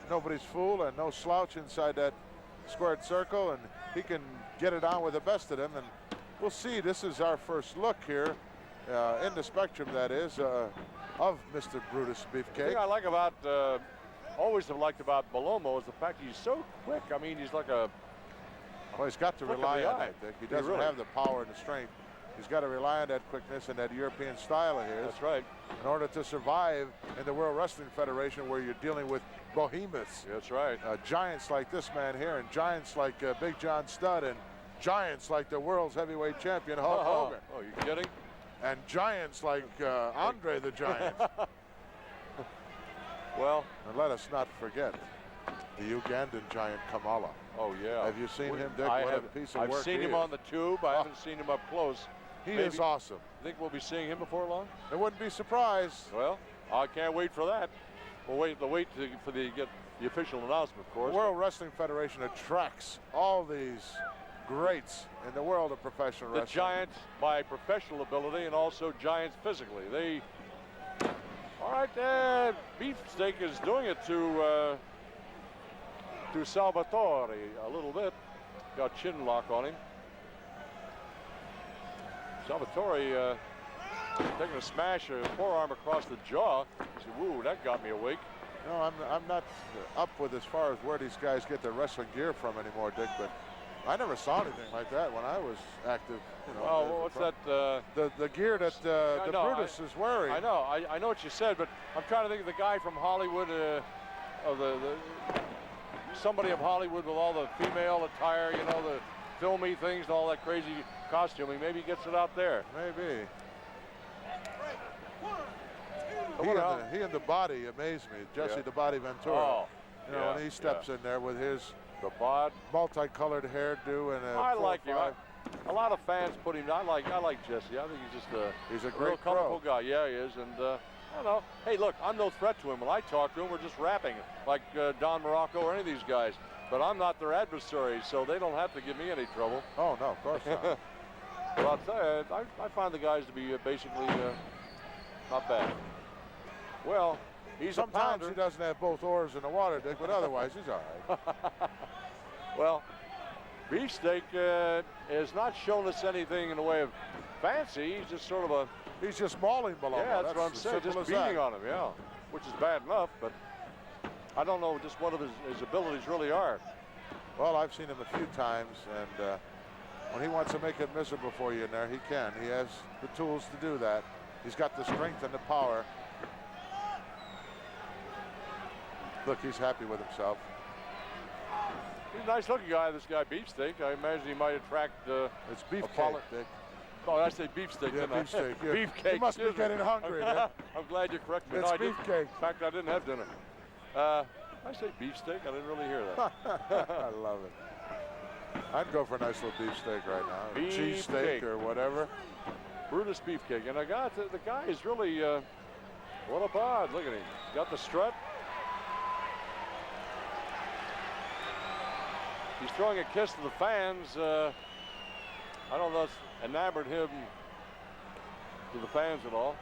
nobody's fool and no slouch inside that squared circle, and he can get it on with the best of them. And we'll see. This is our first look here in the spectrum, that is, of Mr. Brutus Beefcake. The thing I like about, always have liked about Palomo is the fact he's so quick. I mean, he's like a... Well, he's got to rely on that, Dick. He doesn't have the power and the strength. He's got to rely on that quickness and that European style of his. That's right. In order to survive in the World Wrestling Federation, where you're dealing with behemoths. That's right. Giants like this man here, and giants like Big John Studd, and giants like the world's heavyweight champion Hulk Hogan. Oh, you kidding? And giants like Andre the Giant. Well, and let us not forget the Ugandan giant Kamala. Oh yeah. Have you seen him, Dick? What a piece of work I've seen him on the tube. I haven't seen him up close. He is awesome. Think we'll be seeing him before long? I wouldn't be surprised. Well, I can't wait for that. We'll wait for get the official announcement, of course. The World Wrestling Federation attracts all these greats in the world of professional wrestling. The giants by professional ability and also giants physically. All right, Beefsteak is doing it to Salvatore a little bit. Got chin lock on him. Salvatore taking a smash, a forearm across the jaw. Woo, that got me awake. No, I'm not up with as far as where these guys get their wrestling gear from anymore, Dick, but I never saw anything like that when I was active. You know, well, what's that? The gear that the Brutus is wearing. I know what you said, but I'm trying to think of the guy from Hollywood, of the somebody of Hollywood with all the female attire, you know, the filmy things and all that crazy costuming. Maybe he gets it out there. Maybe. He and the Body amaze me. Jesse the Body Ventura. Oh, you know, when he steps in there with his bod, multicolored hairdo and I like him. A lot of fans put him. I like Jesse. I think he's just a great colorful guy. Yeah, he is. And I don't know. Hey, look, I'm no threat to him. When I talk to him, we're just rapping like Don Morocco or any of these guys. But I'm not their adversary, so they don't have to give me any trouble. Oh no, of course not. But I'll tell you, I find the guys to be basically not bad. Well, sometimes he doesn't have both oars in the water, Dick, but otherwise he's all right. Well, Beefsteak has not shown us anything in the way of fancy. He's just sort of he's just mauling below. Yeah, that's what I'm saying. Just beating on him, yeah, which is bad enough, but I don't know just what of his abilities really are. Well, I've seen him a few times, and when he wants to make it miserable for you in there, he can. He has the tools to do that. He's got the strength and the power. Look, he's happy with himself. He's a nice-looking guy, this guy Beefsteak. I imagine he might attract... it's Beefcake, Dick. Oh, I say Beefsteak, yeah, didn't I? Beefsteak. Yeah. Beefcake. You must be getting hungry. I'm glad you corrected me. It's Beefcake. In fact, I didn't have dinner. I say Beefsteak. I didn't really hear that. I love it. I'd go for a nice little beefsteak right now. Cheesesteak or whatever. Brutus Beefcake. And the guy is really... what a bod. Look at him. He's got the strut. He's throwing a kiss to the fans. I don't know if it's enamored him to the fans at all.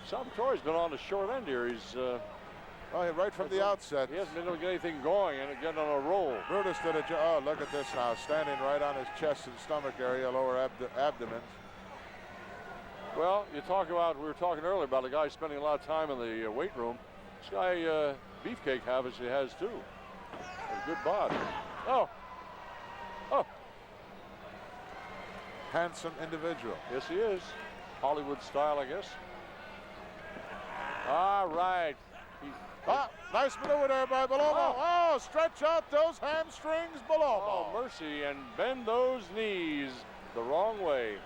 Salvatore's been on the short end here. He's right from the outset. He hasn't been able to get anything going and getting on a roll. Brutus did a job. Oh, look at this now. Standing right on his chest and stomach area, lower abdomen. Well, we were talking earlier about a guy spending a lot of time in the weight room. This guy, Beefcake, obviously has too. A good bod. Oh. Handsome individual. Yes, he is. Hollywood style, I guess. All right. Nice maneuver there by Palomo. Oh, stretch out those hamstrings, Palomo. Oh, mercy, and bend those knees the wrong way.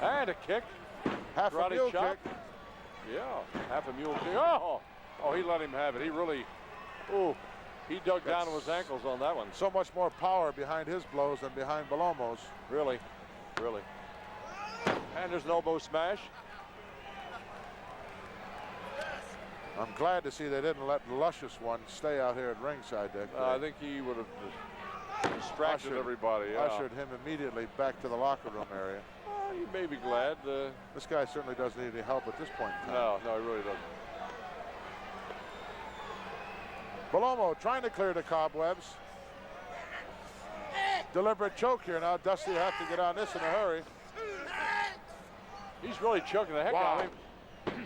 And a kick. Half a karate mule chop. kick. Yeah, half a mule kick. Oh, he let him have it. He really, he dug down to his ankles on that one. So much more power behind his blows than behind Belomo's. Really. And there's an elbow smash. I'm glad to see they didn't let Luscious One stay out here at ringside, Dick. I think he would have distracted everybody. Yeah. Ushered him immediately back to the locker room area. You may be glad. This guy certainly doesn't need any help at this point in time. No, he really doesn't. Belomo trying to clear the cobwebs. Deliberate choke here now. Dusty will have to get on this in a hurry. He's really choking the heck out of him.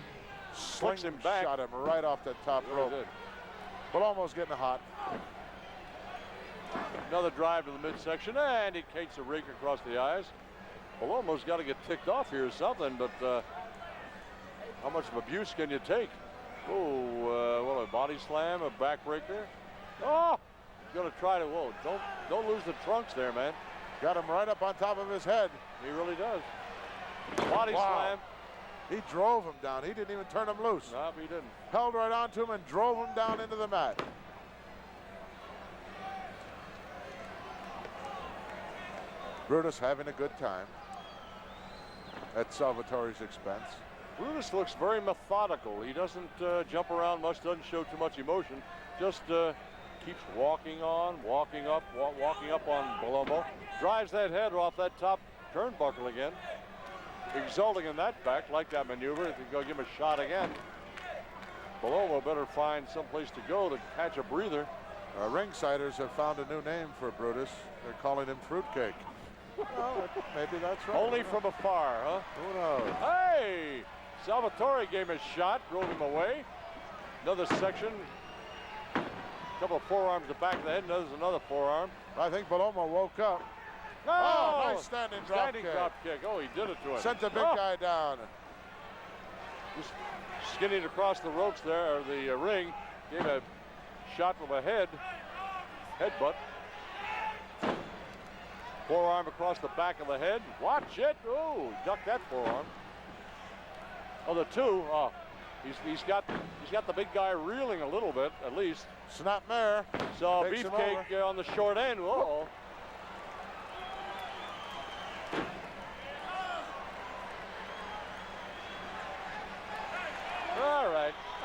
Slings him back. Shot him right off the top rope. Belomo's getting hot. Another drive to the midsection, and he takes a rake across the eyes. Belomo's got to get ticked off here or something, but how much of abuse can you take? Well, a body slam, a backbreaker. Oh, he's going to try to, don't lose the trunks there, man. Got him right up on top of his head. He really does. Body slam. He drove him down. He didn't even turn him loose. No, he didn't. Held right onto him and drove him down into the mat. Brutus having a good time at Salvatore's expense. Brutus looks very methodical. He doesn't jump around much, doesn't show too much emotion. Just keeps walking on, walking up on Belomo. Drives that head off that top turnbuckle again. Exulting in that fact, like that maneuver. If you go give him a shot again, Belomo better find someplace to go to catch a breather. Ringsiders have found a new name for Brutus. They're calling him Fruitcake. Well, maybe that's right. Only from afar, huh? Who knows? Hey! Salvatore gave him a shot, drove him away. Another section. A couple of forearms to the back of the head, and there's another forearm. I think Belomo woke up. No! Oh, nice standing drop kick. Oh, he did it to him. Sent the big guy down. Just skinning across the ropes there, or the ring. Gave a shot with a headbutt. Forearm across the back of the head. Watch it. Oh, ducked that forearm. Oh, the two. Oh, he's got the big guy reeling a little bit, at least. Snapmare. So Beefcake on the short end. Whoa.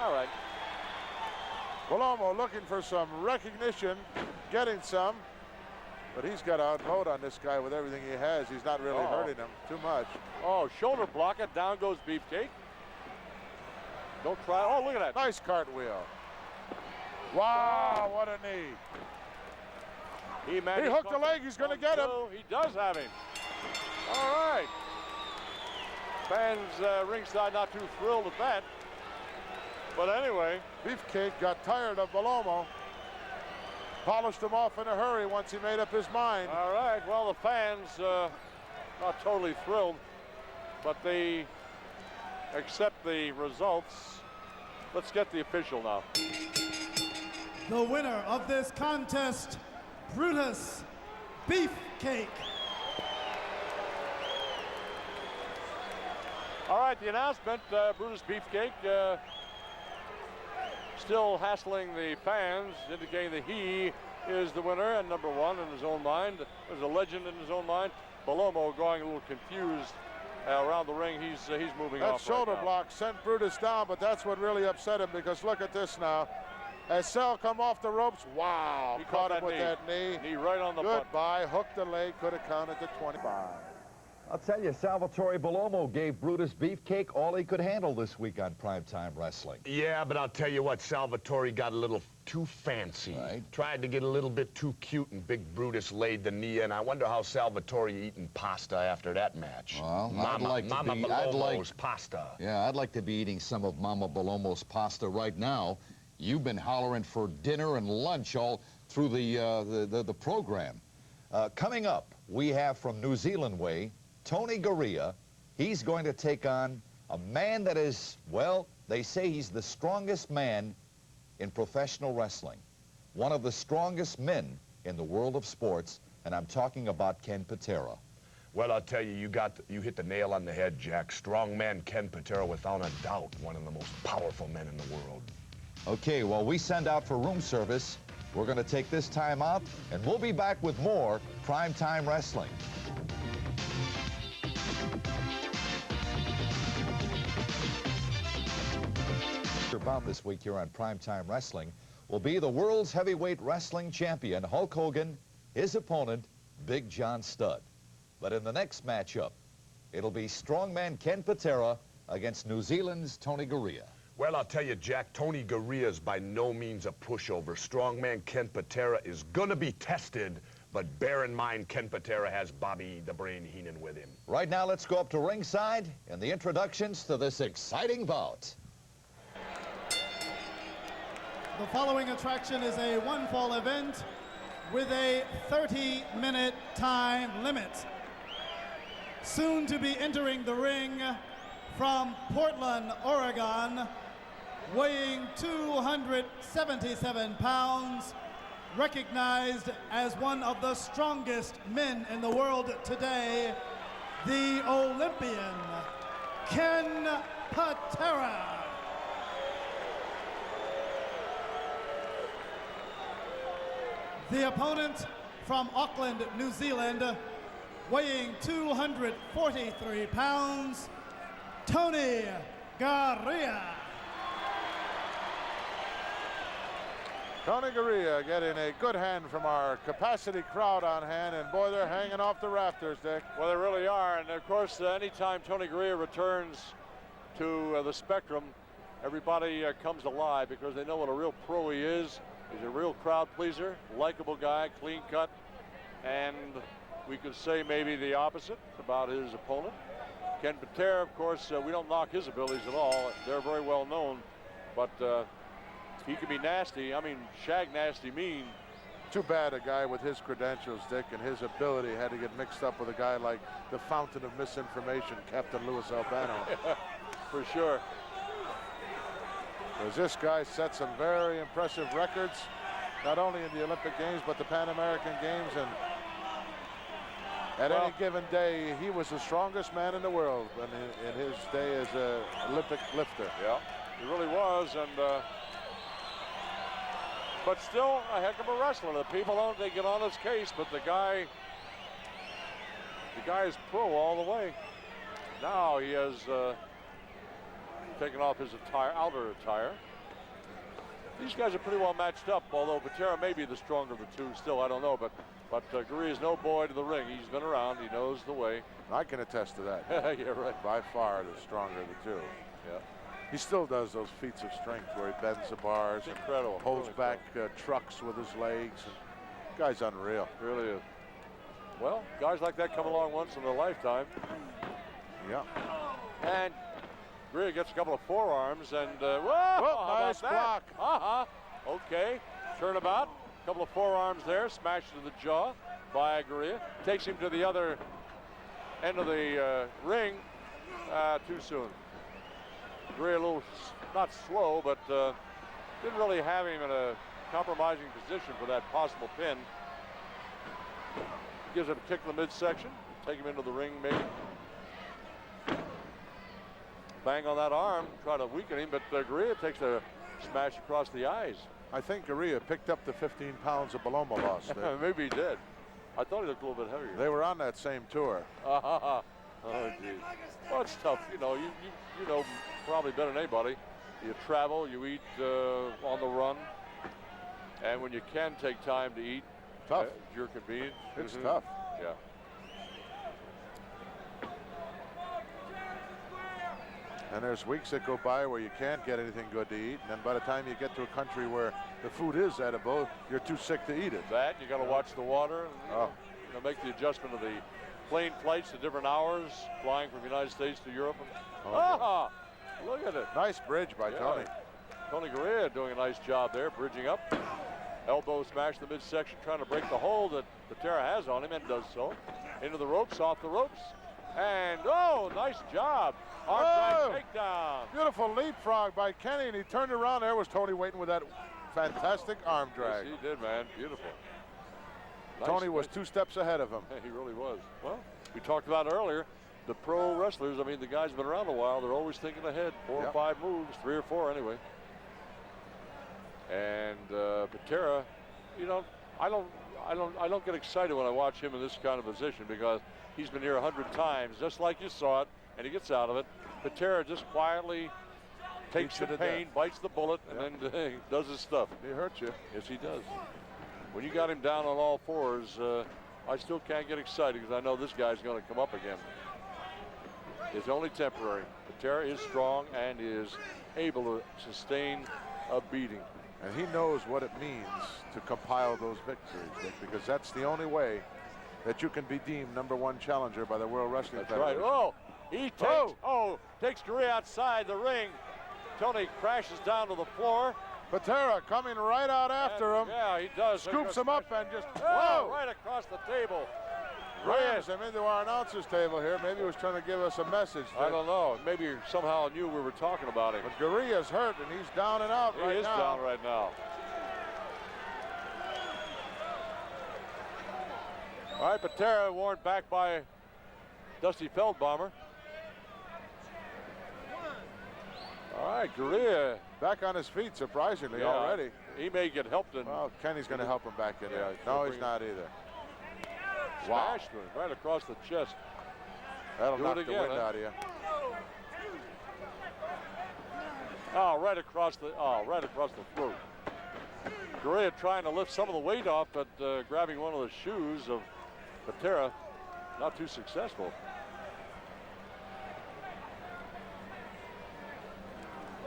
All right. Belomo looking for some recognition, getting some. But he's got to unload on this guy with everything he has. He's not really hurting him too much. Oh, shoulder block it. Down goes Beefcake. Don't try. Oh, look at that. Nice cartwheel. Wow, what a knee. He hooked the leg. He's going to get him. He does have him. All right. Fans ringside not too thrilled at that. But anyway. Beefcake got tired of Belomo. Polished him off in a hurry once he made up his mind. All right, well, the fans not totally thrilled, but they accept the results. Let's get the official now. The winner of this contest, Brutus Beefcake. All right, the announcement, Brutus Beefcake still hassling the fans, indicating that he is the winner and number one in his own mind. There's a legend in his own mind. Belomo going a little confused around the ring. He's moving off. That shoulder right now. block sent Brutus down, but that's what really upset him, because look at this now. As Sal come off the ropes, wow, He caught him that with knee. that knee. Knee right on the butt. Goodbye, hooked the leg, could have counted to 25. I'll tell you, Salvatore Belomo gave Brutus Beefcake all he could handle this week on Primetime Wrestling. Yeah, but I'll tell you what, Salvatore got a little too fancy. Right. Tried to get a little bit too cute, and Big Brutus laid the knee in. I wonder how Salvatore eating pasta after that match. Well, Mama Belomo's pasta. Yeah, I'd like to be eating some of Mama Belomo's pasta right now. You've been hollering for dinner and lunch all through the program. Coming up, we have from New Zealand way, Tony Garea. He's going to take on a man that is, well, they say he's the strongest man in professional wrestling. One of the strongest men in the world of sports, and I'm talking about Ken Patera. Well, I'll tell you, you hit the nail on the head, Jack. Strongman Ken Patera, without a doubt, one of the most powerful men in the world. Okay, while we send out for room service, we're going to take this time out, and we'll be back with more Primetime Wrestling. About this week here on Primetime Wrestling will be the world's heavyweight wrestling champion, Hulk Hogan, his opponent, Big John Studd. But in the next matchup, it'll be strongman Ken Patera against New Zealand's Tony Garea. Well, I'll tell you, Jack, Tony Garea is by no means a pushover. Strongman Ken Patera is gonna be tested, but bear in mind, Ken Patera has Bobby the Brain Heenan with him. Right now, let's go up to ringside and the introductions to this exciting bout. The following attraction is a one-fall event with a 30-minute time limit. Soon to be entering the ring from Portland, Oregon, weighing 277 pounds, recognized as one of the strongest men in the world today, the Olympian, Ken Patera. The opponent from Auckland, New Zealand, weighing 243 pounds, Tony Garea. Tony Garea getting a good hand from our capacity crowd on hand, and boy, they're hanging off the rafters, Dick. Well, they really are, and of course, anytime Tony Garea returns to the Spectrum, everybody comes alive because they know what a real pro he is. He's a real crowd pleaser, likable guy, clean cut, and we could say maybe the opposite about his opponent. Ken Patera, of course, we don't knock his abilities at all. They're very well known, but he can be nasty. I mean, shag nasty mean. Too bad a guy with his credentials, Dick, and his ability had to get mixed up with a guy like the fountain of misinformation, Captain Louis Albano. For sure. Because this guy set some very impressive records, not only in the Olympic Games, but the Pan American Games. And at any given day, he was the strongest man in the world in his day as an Olympic lifter. Yeah, he really was. And but still a heck of a wrestler. The people don't take it on his case, but the guy is pro all the way. Now he has taken off his outer attire. These guys are pretty well matched up, although Patera may be the stronger of the two. Still, I don't know, but Garea is no boy to the ring. He's been around. He knows the way. I can attest to that. Yeah, right. By far the stronger of the two. Yeah. He still does those feats of strength where he bends the bars, it's incredible, and holds really back trucks with his legs. And guy's unreal. Really is. Well, guys like that come along once in a lifetime. Yeah. And Garea gets a couple of forearms, and whoa, nice block. Okay, turnabout, a couple of forearms there, smashed to the jaw by Garea. Takes him to the other end of the ring too soon. Garea a little, not slow, but didn't really have him in a compromising position for that possible pin. Gives it a kick in the midsection, take him into the ring maybe. Bang on that arm, try to weaken him, but Garea takes a smash across the eyes. I think Garea picked up the 15 pounds of Paloma lost there. Maybe he did. I thought he looked a little bit heavier. They were on that same tour. Oh, geez. Well, it's tough. You know, you know probably better than anybody. You travel, you eat on the run, and when you can take time to eat, tough. At your convenience. It's tough. Yeah. And there's weeks that go by where you can't get anything good to eat, and then by the time you get to a country where the food is edible, you're too sick to eat it. That, you got to watch the water, and, you know, make the adjustment of the plane flights to different hours, flying from the United States to Europe. Look at it. Nice bridge by Tony. Tony Garea doing a nice job there, bridging up. Elbow smash the midsection, trying to break the hold that Patera has on him, and does so. Into the ropes, off the ropes. And, nice job. Arm drag takedown. Beautiful leapfrog by Kenny, and he turned around. There was Tony waiting with that fantastic arm drag. Yes, he did, man. Beautiful. Tony was 2 steps ahead of him. He really was. Well, we talked about earlier, the pro wrestlers, I mean, the guys been around a while, they're always thinking ahead. 4 or 5 moves, 3 or 4 anyway. And Patera, you know, I don't get excited when I watch him in this kind of position because he's been here 100 times, just like you saw it, and he gets out of it. Patera just quietly takes the pain, bites the bullet, and then does his stuff. He hurt you. Yes, he does. When you got him down on all fours, I still can't get excited because I know this guy's going to come up again. It's only temporary. Patera is strong and is able to sustain a beating. And he knows what it means to compile those victories, Dick, because that's the only way that you can be deemed #1 challenger by the World Wrestling Federation. Right. Oh, he takes, takes Gurria outside the ring. Tony crashes down to the floor. Patera coming right out after him. Yeah, he does. Scoops him up and just, right across the table. Rams him into our announcer's table here. Maybe he was trying to give us a message. I don't know. Maybe he somehow knew we were talking about him. But Gurria's hurt and he's down and out right now. He is down right now. All right, Patera warned back by Dusty Feldbomber. All right, Gurria back on his feet, surprisingly, already. He may get helped. Well, Kenny's going to help him back in there. No, he's not either. Smashed him right across the chest. That'll knock the wind out of you. Oh, right across the throat. Gurria trying to lift some of the weight off, but grabbing one of the shoes of Patera, not too successful.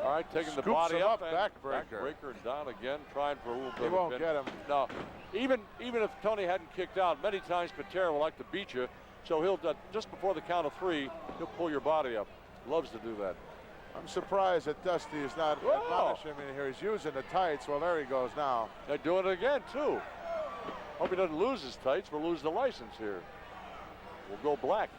All right, taking the body up, backbreaker and down again, trying for a little bit. He won't get him. No, even if Tony hadn't kicked out, many times Patera will like to beat you, so he'll just before the count of 3, he'll pull your body up. Loves to do that. I'm surprised that Dusty is not admonishing him in here. He's using the tights. Well, there he goes now. They're doing it again too. Hope he doesn't lose his tights. We'll lose the license here. We'll go black.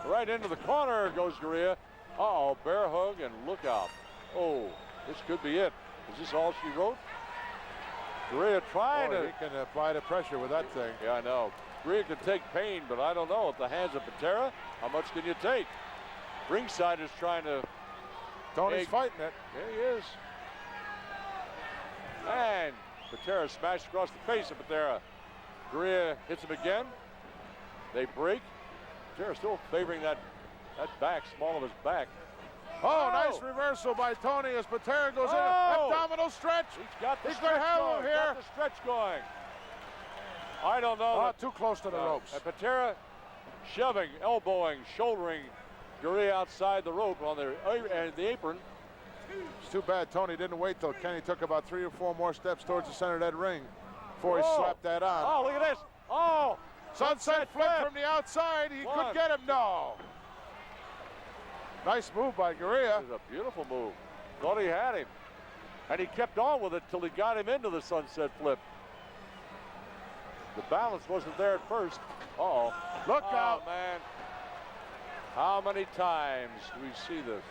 Right into the corner goes Gurria. Uh-oh, bear hug and look out. Oh, this could be it. Is this all she wrote? Gurria trying to... He can apply the pressure with that thing. Yeah, I know. Gurria can take pain, but I don't know. At the hands of Patera, how much can you take? Ringside is trying to... Tony's fighting it. There he is. And Patera smashed across the face of Patera. Gurria hits him again. They break. Patera still favoring that back, small of his back. Oh, nice reversal by Tony as Patera goes in. Abdominal stretch. He's got the He's stretch going to have going. him here. Got the stretch going. I don't know. Not too close to the ropes. And Patera shoving, elbowing, shouldering Gurria outside the rope on the apron. It's too bad Tony didn't wait till Kenny took about 3 or 4 more steps towards the center of that ring before he slapped that on. Oh, look at this. Oh, sunset flip from the outside. He could get him. No. Nice move by Gurria. It was a beautiful move. Thought he had him. And he kept on with it till he got him into the sunset flip. The balance wasn't there at first. Uh-oh. Look out, man. How many times do we see this?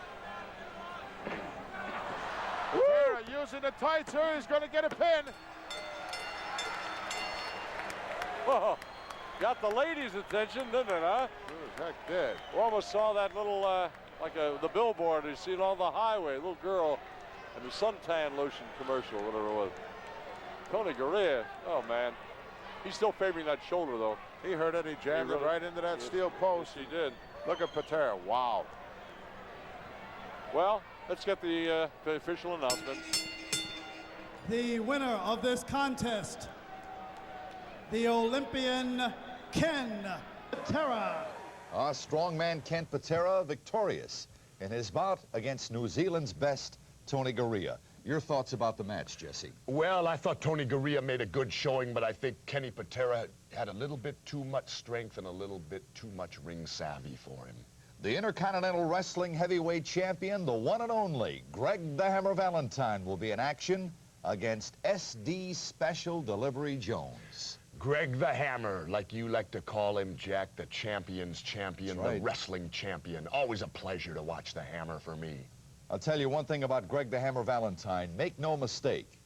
Patera using the tights here. He's going to get a pin. Oh, got the ladies' attention, didn't it, huh? Sure as heck did. We almost saw that little, the billboard you see it on the highway, a little girl in the suntan lotion commercial, whatever it was. Tony Gurria, oh man. He's still favoring that shoulder, though. He hurt it. He jammed it right into that steel post. Yes, he did. Look at Patera. Wow. Well, let's get the official announcement. The winner of this contest, the Olympian Ken Patera. Our strongman Ken Patera victorious in his bout against New Zealand's best, Tony Gurria. Your thoughts about the match, Jesse? Well, I thought Tony Gurria made a good showing, but I think Kenny Patera had a little bit too much strength and a little bit too much ring savvy for him. The Intercontinental Wrestling Heavyweight Champion, the one and only Greg the Hammer Valentine, will be in action against SD Special Delivery Jones. Greg the Hammer, like you like to call him, Jack, the champion's champion, the wrestling champion. Always a pleasure to watch the Hammer for me. I'll tell you one thing about Greg the Hammer Valentine. Make no mistake.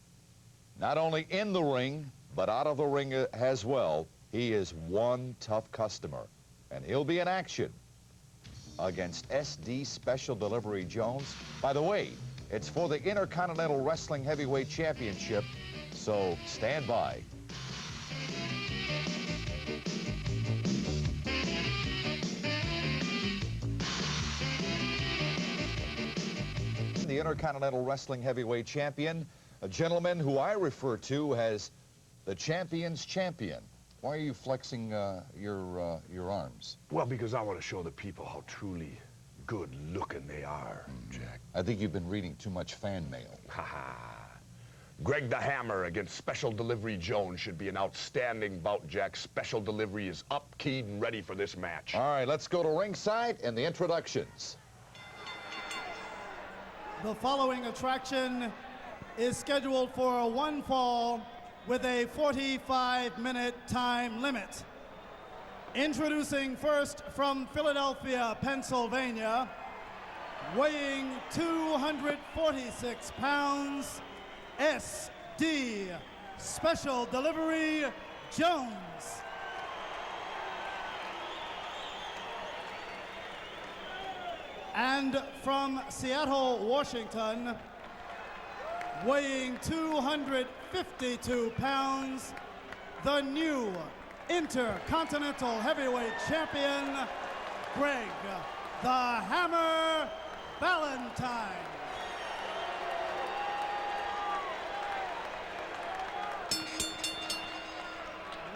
Not only in the ring, but out of the ring as well, he is one tough customer. And he'll be in action against SD Special Delivery Jones. By the way, it's for the Intercontinental Wrestling Heavyweight Championship, so stand by. The Intercontinental Wrestling Heavyweight Champion, a gentleman who I refer to as the champion's champion. Why are you flexing your arms? Well, because I want to show the people how truly good looking they are, Jack. I think you've been reading too much fan mail. Greg the Hammer against Special Delivery Jones should be an outstanding bout, Jack. Special Delivery is up, keyed, and ready for this match. All right, let's go to ringside and the introductions. The following attraction is scheduled for one fall with a 45-minute time limit. Introducing first from Philadelphia, Pennsylvania, weighing 246 pounds, SD Special Delivery Jones. And from Seattle, Washington, weighing 252 pounds, the new Intercontinental Heavyweight Champion, Greg the Hammer Valentine.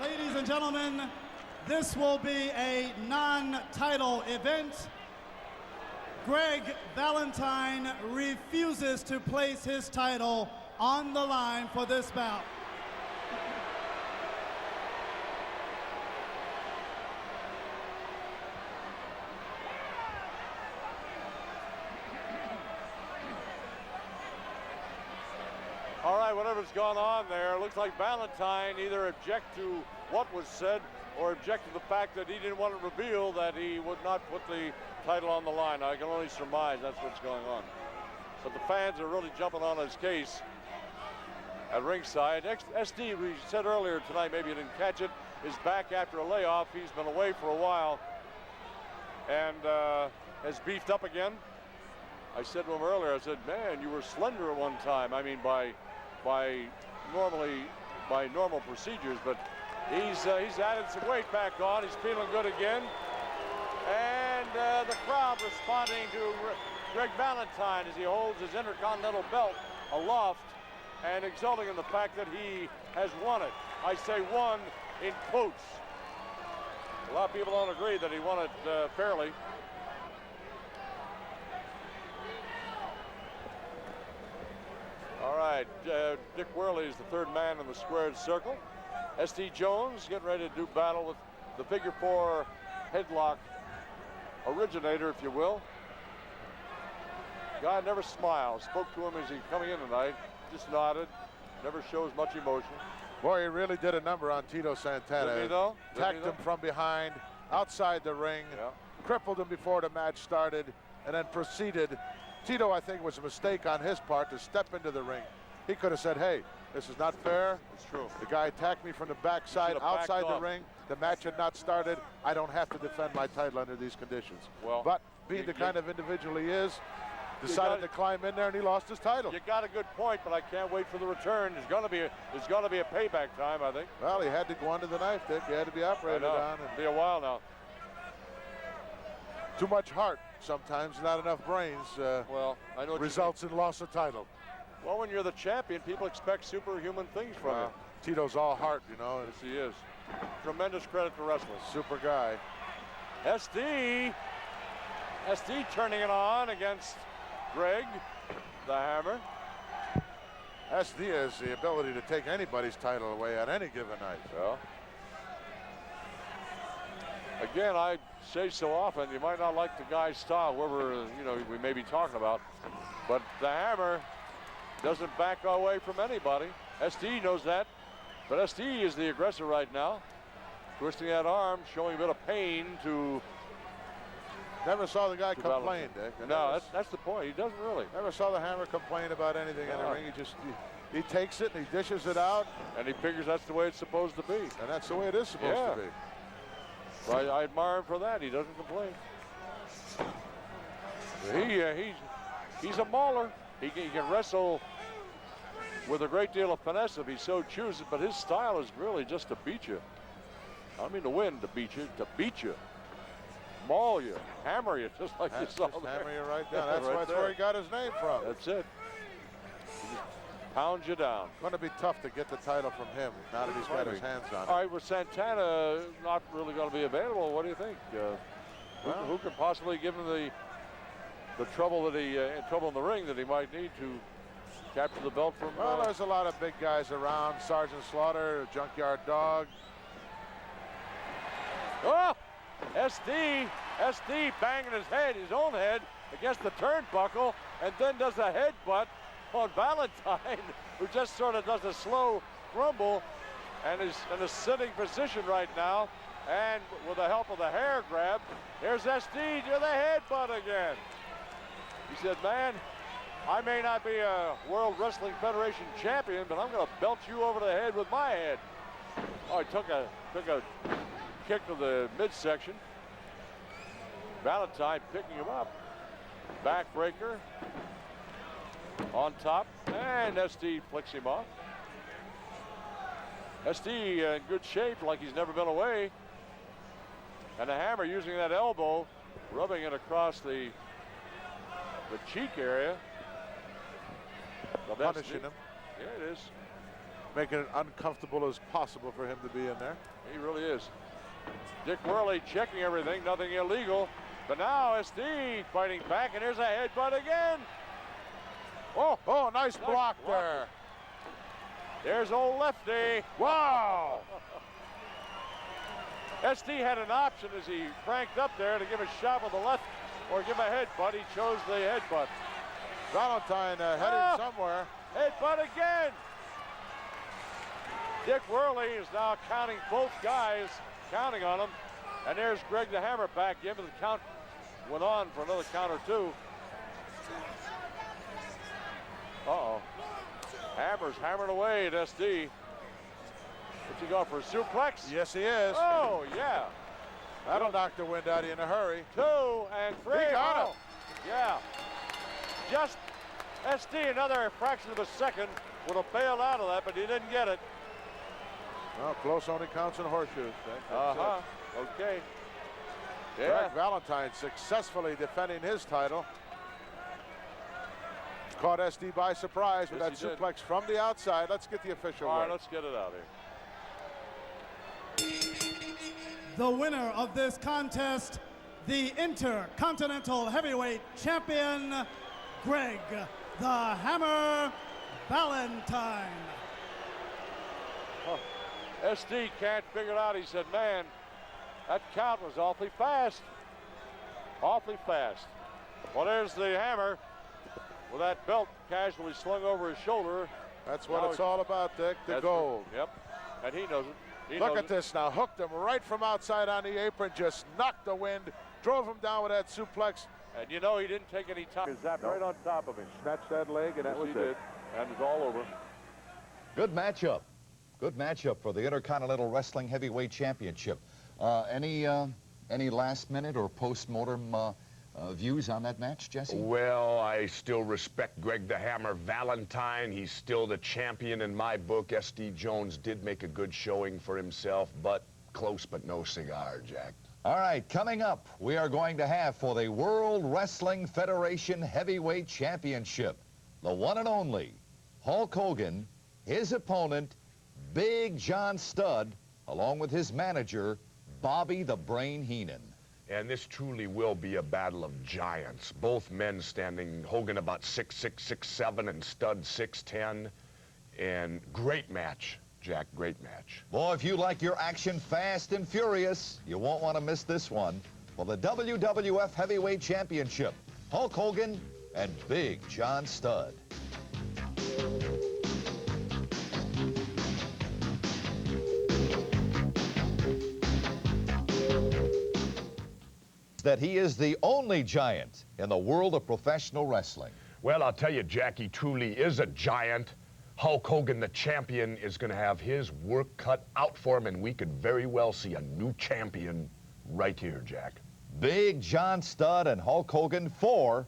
Ladies and gentlemen, this will be a non-title event. Greg Valentine refuses to place his title on the line for this bout. All right, whatever's gone on there, looks like Valentine either object to what was said or object to the fact that he didn't want to reveal that he would not put the title on the line. I can only surmise that's what's going on. But the fans are really jumping on his case at ringside. SD, we said earlier tonight, maybe you didn't catch it, is back after a layoff. He's been away for a while and has beefed up again. I said to him earlier, I said, man, you were slender at one time. I mean, by normal procedures, but he's added some weight back on. He's feeling good again. And the crowd responding to Greg Valentine as he holds his Intercontinental belt aloft and exulting in the fact that he has won it. I say won in quotes. A lot of people don't agree that he won it fairly. All right, Dick Worley is the third man in the squared circle. SD Jones getting ready to do battle with the figure four headlock originator, if you will. Guy never smiles. Spoke to him as he coming in tonight. Just nodded. Never shows much emotion. Boy, he really did a number on Tito Santana. Didn't he, though? Attacked him from behind, outside the ring, crippled him before the match started, and then proceeded. Tito, I think, was a mistake on his part to step into the ring. He could have said, hey, this is not fair. It's true. The guy attacked me from the backside, outside the ring. The match had not started. I don't have to defend my title under these conditions. Well, but being the kind of individual he is, decided to climb in there and he lost his title. You got a good point, but I can't wait for the return. There's going to be a payback time, I think. Well, he had to go under the knife, Dick. He had to be operated on. It'll be a while now. Too much heart sometimes, not enough brains. Well, I know results in loss of title. Well, when you're the champion, people expect superhuman things from you. Tito's all heart, you know. Yes, he is. Tremendous credit to wrestling. Super guy. SD turning it on against Greg the Hammer. SD has the ability to take anybody's title away on any given night. Well, again, I say so often, you might not like the guy's style, whoever we may be talking about, but the Hammer doesn't back away from anybody. SD knows that, but SD is the aggressor right now, twisting that arm, showing a bit of pain to. Never saw the guy complain, Dick. No, that's the point. He doesn't really. Never saw the Hammer complain about anything in the ring. He takes it and he dishes it out. And he figures that's the way it's supposed to be. And that's the way it is supposed to be. I admire him for that. He doesn't complain. He's a mauler. He can wrestle with a great deal of finesse if he so chooses, but his style is really just to beat you. I don't mean to win, to beat you. Maul you, hammer you, just like you saw there. Hammer you right down. That's where he got his name from. That's it. He just pounds you down. Going to be tough to get the title from him now that he's got his hands on it. All right, with Santana not really going to be available, what do you think? Who could possibly give him the trouble that trouble in the ring that he might need to capture the belt from? Well, there's a lot of big guys around. Sergeant Slaughter, Junkyard Dog. Oh! SD banging his own head against the turnbuckle, and then does a headbutt on Valentine, who just sort of does a slow rumble and is in a sitting position right now. And with the help of the hair grab, here's SD to the headbutt again. He said, man, I may not be a World Wrestling Federation champion, but I'm going to belt you over the head with my head. Oh, he took a kick to the midsection. Valentine picking him up. Backbreaker on top, and SD flicks him off. SD in good shape, like he's never been away. And the hammer using that elbow, rubbing it across the cheek area. Punishing him. Yeah, it is. Making it uncomfortable as possible for him to be in there. He really is. Dick Worley checking everything, nothing illegal. But now SD fighting back, and here's a headbutt again. Oh, nice block there. There's old Lefty. Wow. SD had an option as he cranked up there to give a shot with the left or give a headbutt. He chose the headbutt. Valentine heading somewhere. Headbutt again. Dick Worley is now counting both guys, counting on them. And there's Greg the Hammer back in, but the count went on for another count or two. Uh-oh. Hammer's hammering away at SD. What's he going for, a suplex? Yes, he is. Oh, yeah. That'll knock the wind out of you in a hurry. 2 and 3. He got him. Yeah. Just SD, another fraction of a second, would have bailed out of that, but he didn't get it. Well, close only counts in horseshoes. Okay. Yeah. Greg Valentine successfully defending his title. Caught SD by surprise with that suplex from the outside. Let's get the official All word. right, let's get it out here. The winner of this contest, the Intercontinental Heavyweight Champion, Greg the Hammer Valentine. SD can't figure it out. He said, man, that count was awfully fast. Awfully fast. Well, there's the Hammer with that belt casually slung over his shoulder. That's what it's all about, Dick, the gold. Yep, and he knows it. Look at this now, hooked him right from outside on the apron, just knocked the wind, drove him down with that suplex. And you know he didn't take any time. He zapped right on top of him. Snatched that leg, and that was it. And it's all over. Good matchup. Good matchup for the Intercontinental Wrestling Heavyweight Championship. Any last-minute or post-mortem views on that match, Jesse? Well, I still respect Greg the Hammer Valentine. He's still the champion in my book. SD Jones did make a good showing for himself, but close but no cigar, Jack. All right, coming up, we are going to have for the World Wrestling Federation Heavyweight Championship, the one and only Hulk Hogan, his opponent, Big John Studd, along with his manager, Bobby the Brain Heenan. And this truly will be a battle of giants. Both men standing, Hogan about 6'6", 6'7", and Studd 6'10". And great match, Jack, great match. Boy, if you like your action fast and furious, you won't want to miss this one. For the WWF Heavyweight Championship, Hulk Hogan and Big John Studd. That he is the only giant in the world of professional wrestling. Well, I'll tell you, Jack, he truly is a giant. Hulk Hogan, the champion, is going to have his work cut out for him, and we could very well see a new champion right here, Jack. Big John Studd and Hulk Hogan for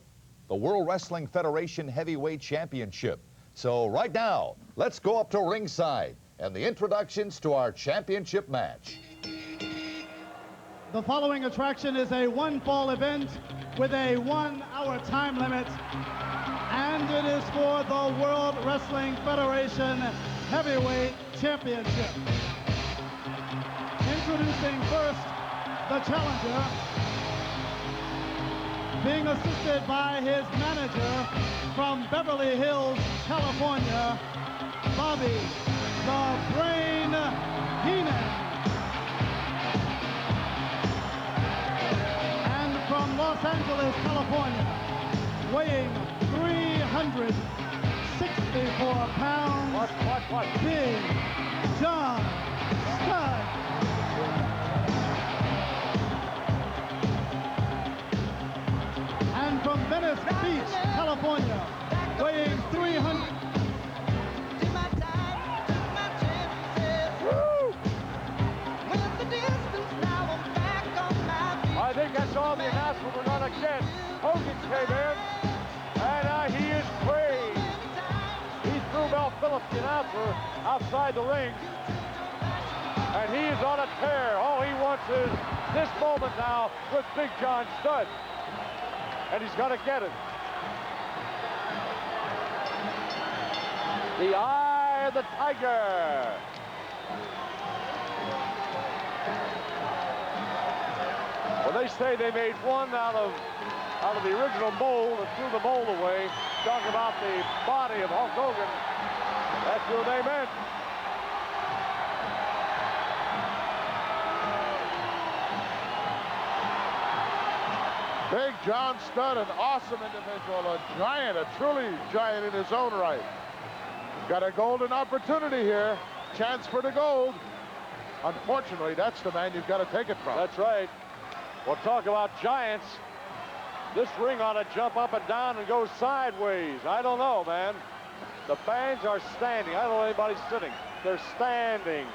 the World Wrestling Federation Heavyweight Championship. So right now, let's go up to ringside and the introductions to our championship match. The following attraction is a one-fall event with a 1-hour time limit, and it is for the World Wrestling Federation Heavyweight Championship. Introducing first, the challenger, being assisted by his manager from Beverly Hills, California, Bobby the Brain Heenan. And from Los Angeles, California, weighing 364 pounds, Big John Studd. And from Venice Beach, California, weighing 300. I think that's all the announcement we're going to get. Hogan came in, and he is praised. He threw Mel Phillips, the announcer, outside the ring, and he is on a tear. All he wants is this moment now with Big John Studd, and he's got to get it. The Eye of the Tiger. Well, they say they made one out of the original mold and threw the mold away. Talking about the body of Hulk Hogan. That's who they meant. Big John Studd, an awesome individual, a giant, a truly giant in his own right. Got a golden opportunity here. Chance for the gold. Unfortunately, that's the man you've got to take it from. That's right. We'll talk about giants. This ring ought to jump up and down and go sideways. I don't know, man. The fans are standing. I don't know anybody sitting. They're standing.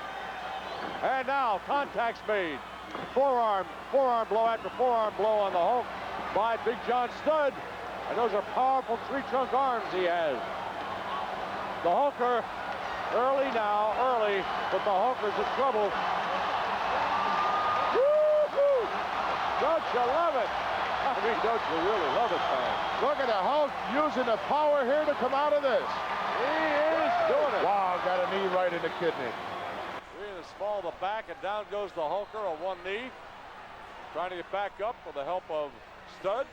And now, contact's made. Forearm blow after forearm blow on the Hulk by Big John Studd. And those are powerful tree-trunk arms he has. The Hulker, early, but the Hulker's in trouble. Woo-hoo! Don't you love it? I mean, don't you really love it, man? Look at the Hulk using the power here to come out of this. He is doing it. Wow, got a knee right in the kidney. Three in the small of the back, and down goes the Hulker on one knee. Trying to get back up with the help of Studd.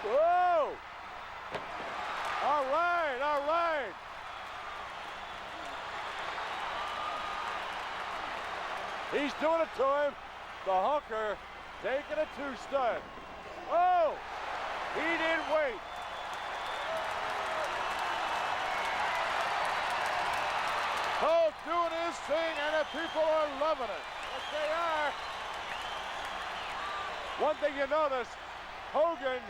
Whoa! All right, all right. He's doing it to him. The Hulker taking it to Studd. Oh! He didn't wait. Hulk doing his thing, and the people are loving it. Yes, they are. One thing you notice, Hogan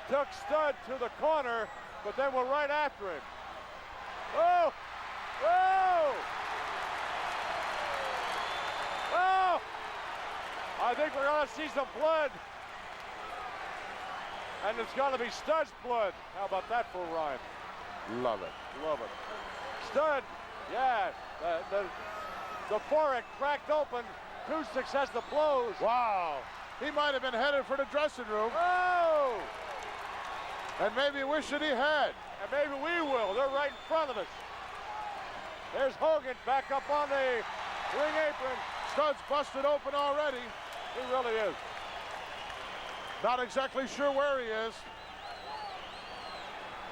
took Studd to the corner, but then went right after him. Oh! Oh! Oh! I think we're going to see some blood. And it's going to be Studd's blood. How about that for a rhyme? Love it. Love it. Studd, yeah, the forehead cracked open. 2 successive blows. Wow. He might have been headed for the dressing room. Oh! And maybe wishing he had. And maybe we will. They're right in front of us. There's Hogan back up on the ring apron. Studd's busted open already. He really is. Not exactly sure where he is.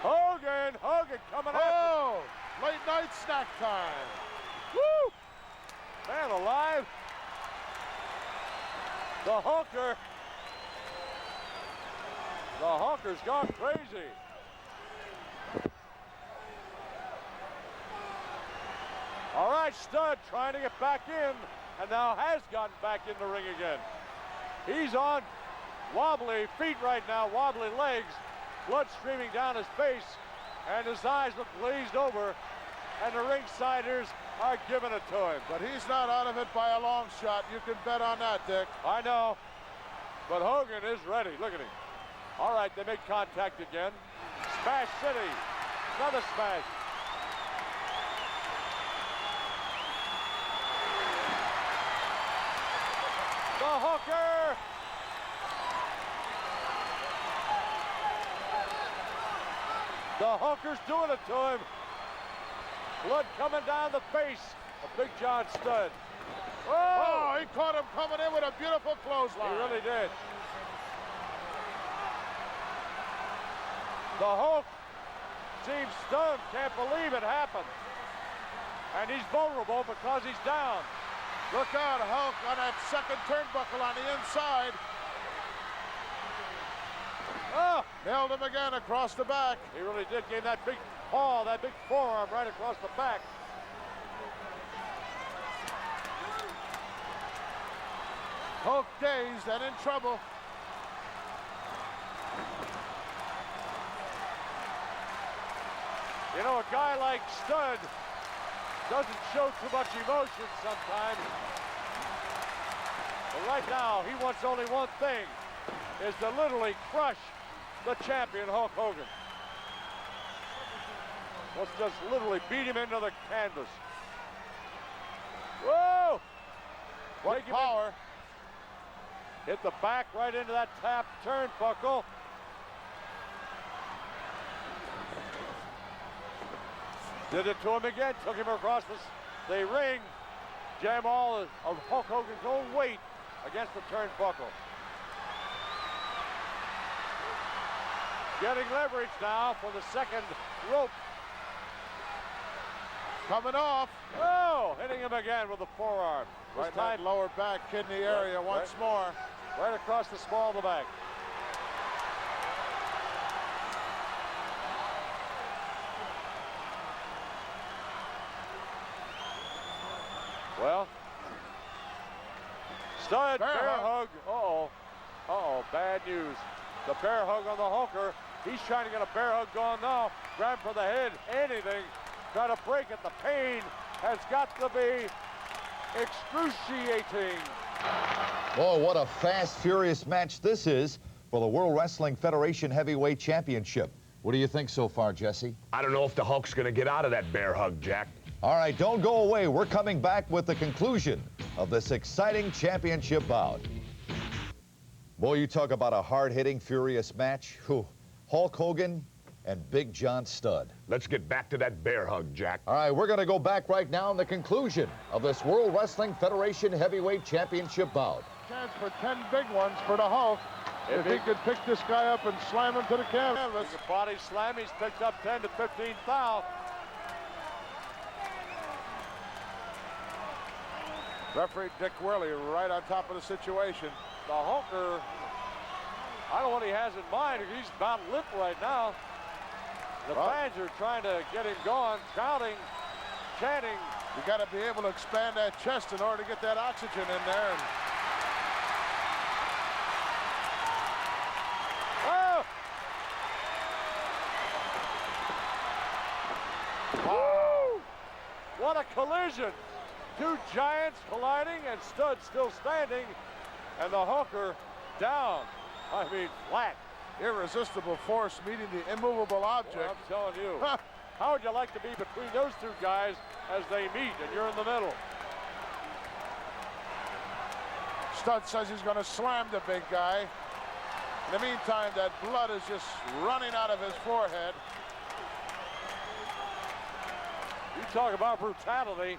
Hogan coming after. Oh, late night snack time. Woo! Man alive. The Hulker's gone crazy. All right, Studd trying to get back in, and now has gotten back in the ring again. He's on wobbly feet right now, wobbly legs, blood streaming down his face, and his eyes look glazed over, and the ringsiders are giving it to him. But he's not out of it by a long shot. You can bet on that, Dick. I know. But Hogan is ready. Look at him. All right, they make contact again. Smash City. Another smash. The hooker. The hooker's doing it to him. Blood coming down the face of Big John Studd. Oh, he caught him coming in with a beautiful clothesline. He really did. The Hulk seems stunned, can't believe it happened. And he's vulnerable because he's down. Look out, Hulk on that second turnbuckle on the inside. Oh! Nailed him again across the back. He really did. Gave that big paw, that big forearm right across the back. Hulk dazed and in trouble. You know, a guy like Studd doesn't show too much emotion sometimes. But right now, he wants only one thing, is to literally crush the champion, Hulk Hogan. Let's just literally beat him into the canvas. Whoa! What power. Hit the back right into that tap turnbuckle. Did it to him again, took him across the ring. Jam all of Hulk Hogan's own weight against the turnbuckle. Getting leverage now for the second rope. Coming off. Oh, hitting him again with the forearm. Right that lower back kidney area once more. Right across the small of the back. Well, Studd, bear hug. Uh-oh, bad news. The bear hug on the Hulker. He's trying to get a bear hug going now. Grab for the head, anything. Try to break it. The pain has got to be excruciating. Oh, what a fast, furious match this is for the World Wrestling Federation Heavyweight Championship. What do you think so far, Jesse? I don't know if the Hulk's going to get out of that bear hug, Jack. All right, don't go away. We're coming back with the conclusion of this exciting championship bout. Boy, you talk about a hard-hitting, furious match. Whew. Hulk Hogan and Big John Studd. Let's get back to that bear hug, Jack. All right, we're going to go back right now in the conclusion of this World Wrestling Federation Heavyweight Championship bout. Chance for 10 big ones for the Hulk. If he could pick this guy up and slam him to the canvas. The body slam, he's picked up 10 to 15 foul. Referee Dick Worley right on top of the situation. The Hulker, I don't know what he has in mind. He's about limp right now. The fans are trying to get him going, shouting, chanting. You got to be able to expand that chest in order to get that oxygen in there. Oh! What a collision. Two giants colliding and Studd still standing and the Hulker down. I mean, flat. Irresistible force meeting the immovable object. Well, I'm telling you. How would you like to be between those two guys as they meet and you're in the middle? Studd says he's going to slam the big guy. In the meantime, that blood is just running out of his forehead. You talk about brutality.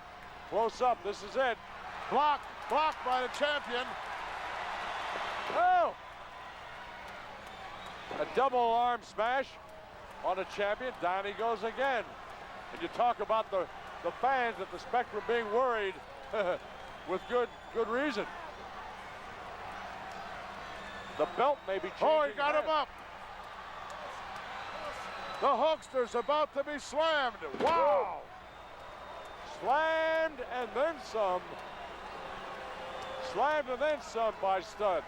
Close up, this is it. Blocked by the champion. Oh! A double arm smash on the champion. Down he goes again. And you talk about the fans at the Spectrum being worried with good reason. The belt may be changing. Oh, he got him up. The Hulkster's about to be slammed. Wow! Slammed and then some. Slammed and then some by Studd.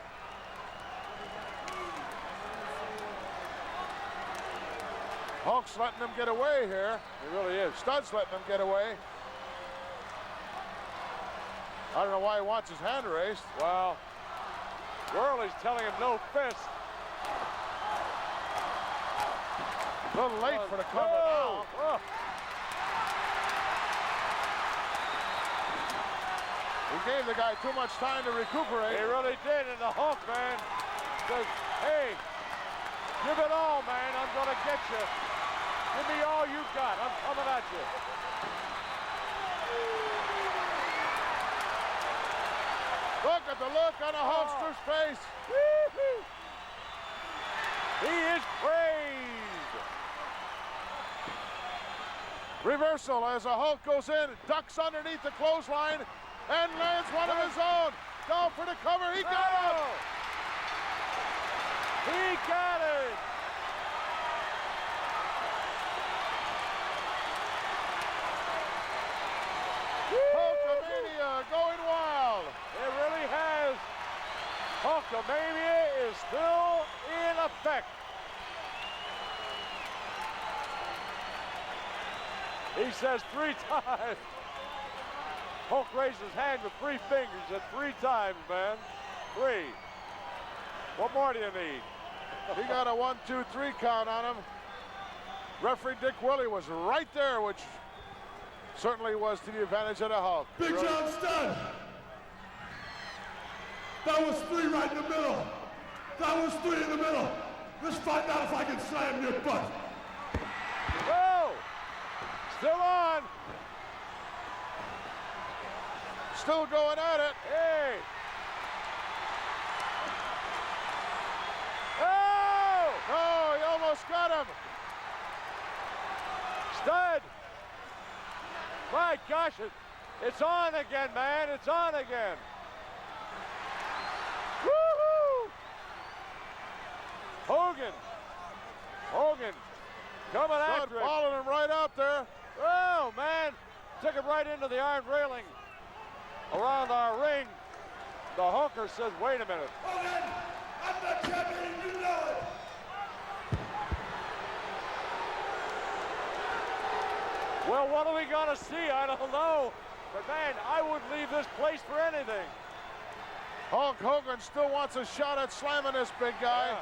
Hulk's letting him get away here. He really is. Studd's letting him get away. I don't know why he wants his hand raised. Well, Gurley's telling him no fist. A little late for the cover now. Oh. He gave the guy too much time to recuperate. He really did, and the Hulk, man, says, hey, give it all, man. I'm going to get you. Give me all you got. I'm coming at you. Look at the look on the Hulkster's face. He is praised. Reversal as the Hulk goes in, ducks underneath the clothesline, and lands one of his own. Down for the cover. He got it. He got it. Hulkamania going wild. It really has. Hulkamania is still in effect. He says 3 times. Hulk raised his hand with 3 fingers at 3 times, man. 3. What more do you need? He got a 1, 2, 3 count on him. Referee Dick Willie was right there, which certainly was to the advantage of the Hulk. Big John Studd. That was 3 right in the middle. That was 3 in the middle. Let's find out if I can slam your butt. Oh! Still on. Still going at it. Hey! Oh! Oh, he almost got him. Stud! My gosh, it's on again, man. It's on again. Woo-hoo! Hogan coming after it. Following him right out there. Oh, man. Took it right into the iron railing around our ring. The hooker says, wait a minute. Hogan, I'm the champion, you know it. Well, what are we going to see? I don't know. But, man, I wouldn't leave this place for anything. Hulk Hogan still wants a shot at slamming this big guy. Yeah.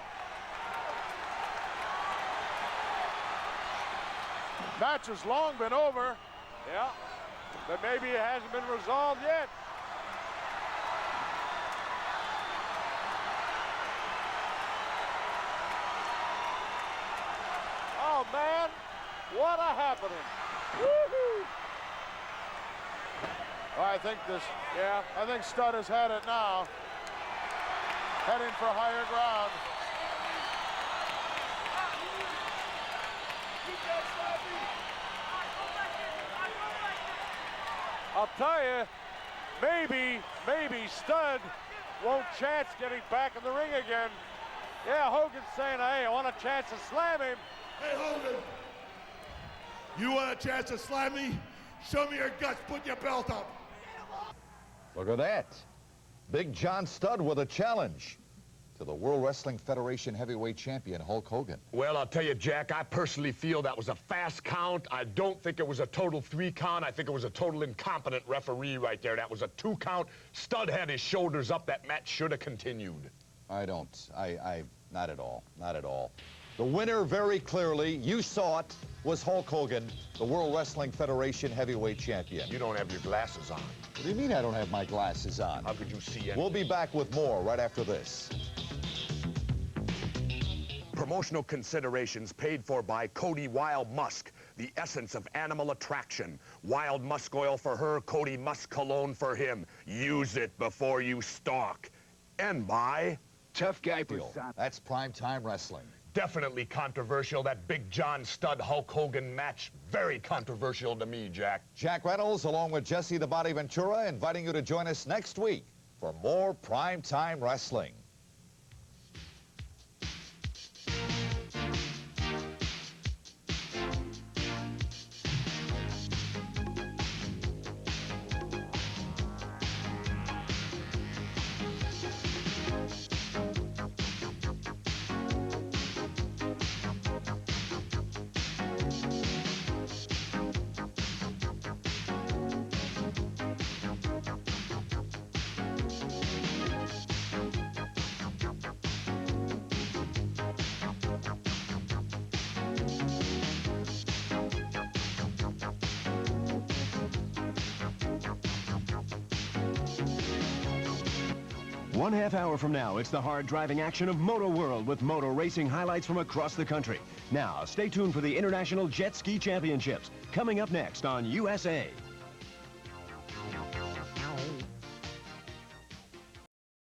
Match has long been over. Yeah, but maybe it hasn't been resolved yet. Oh, man, what a happening. Woo-hoo. Oh, I think Studd has had it now. Heading for higher ground. I'll tell you, maybe Studd won't chance getting back in the ring again. Yeah, Hogan's saying, hey, I want a chance to slam him. Hey, Hogan, you want a chance to slam me? Show me your guts, put your belt up. Look at that. Big John Studd with a challenge to the World Wrestling Federation heavyweight champion, Hulk Hogan. Well, I'll tell you, Jack, I personally feel that was a fast count. I don't think it was a total 3 count. I think it was a total incompetent referee right there. That was a 2 count. Studd had his shoulders up. That match should have continued. I don't. Not at all. Not at all. The winner, very clearly, you saw it, was Hulk Hogan, the World Wrestling Federation heavyweight champion. You don't have your glasses on. What do you mean I don't have my glasses on? How could you see anything? We'll be back with more right after this. Promotional considerations paid for by Cody Wild Musk, the essence of animal attraction. Wild Musk oil for her, Cody Musk cologne for him. Use it before you stalk. And by Tough Guy Deal. That's primetime wrestling. Definitely controversial. That Big John Studd Hulk Hogan match, very controversial to me, Jack. Jack Reynolds, along with Jesse the Body Ventura, inviting you to join us next week for more primetime wrestling. One half hour from now, it's the hard driving action of Moto World with moto racing highlights from across the country. Now, stay tuned for the International Jet Ski Championships, coming up next on USA.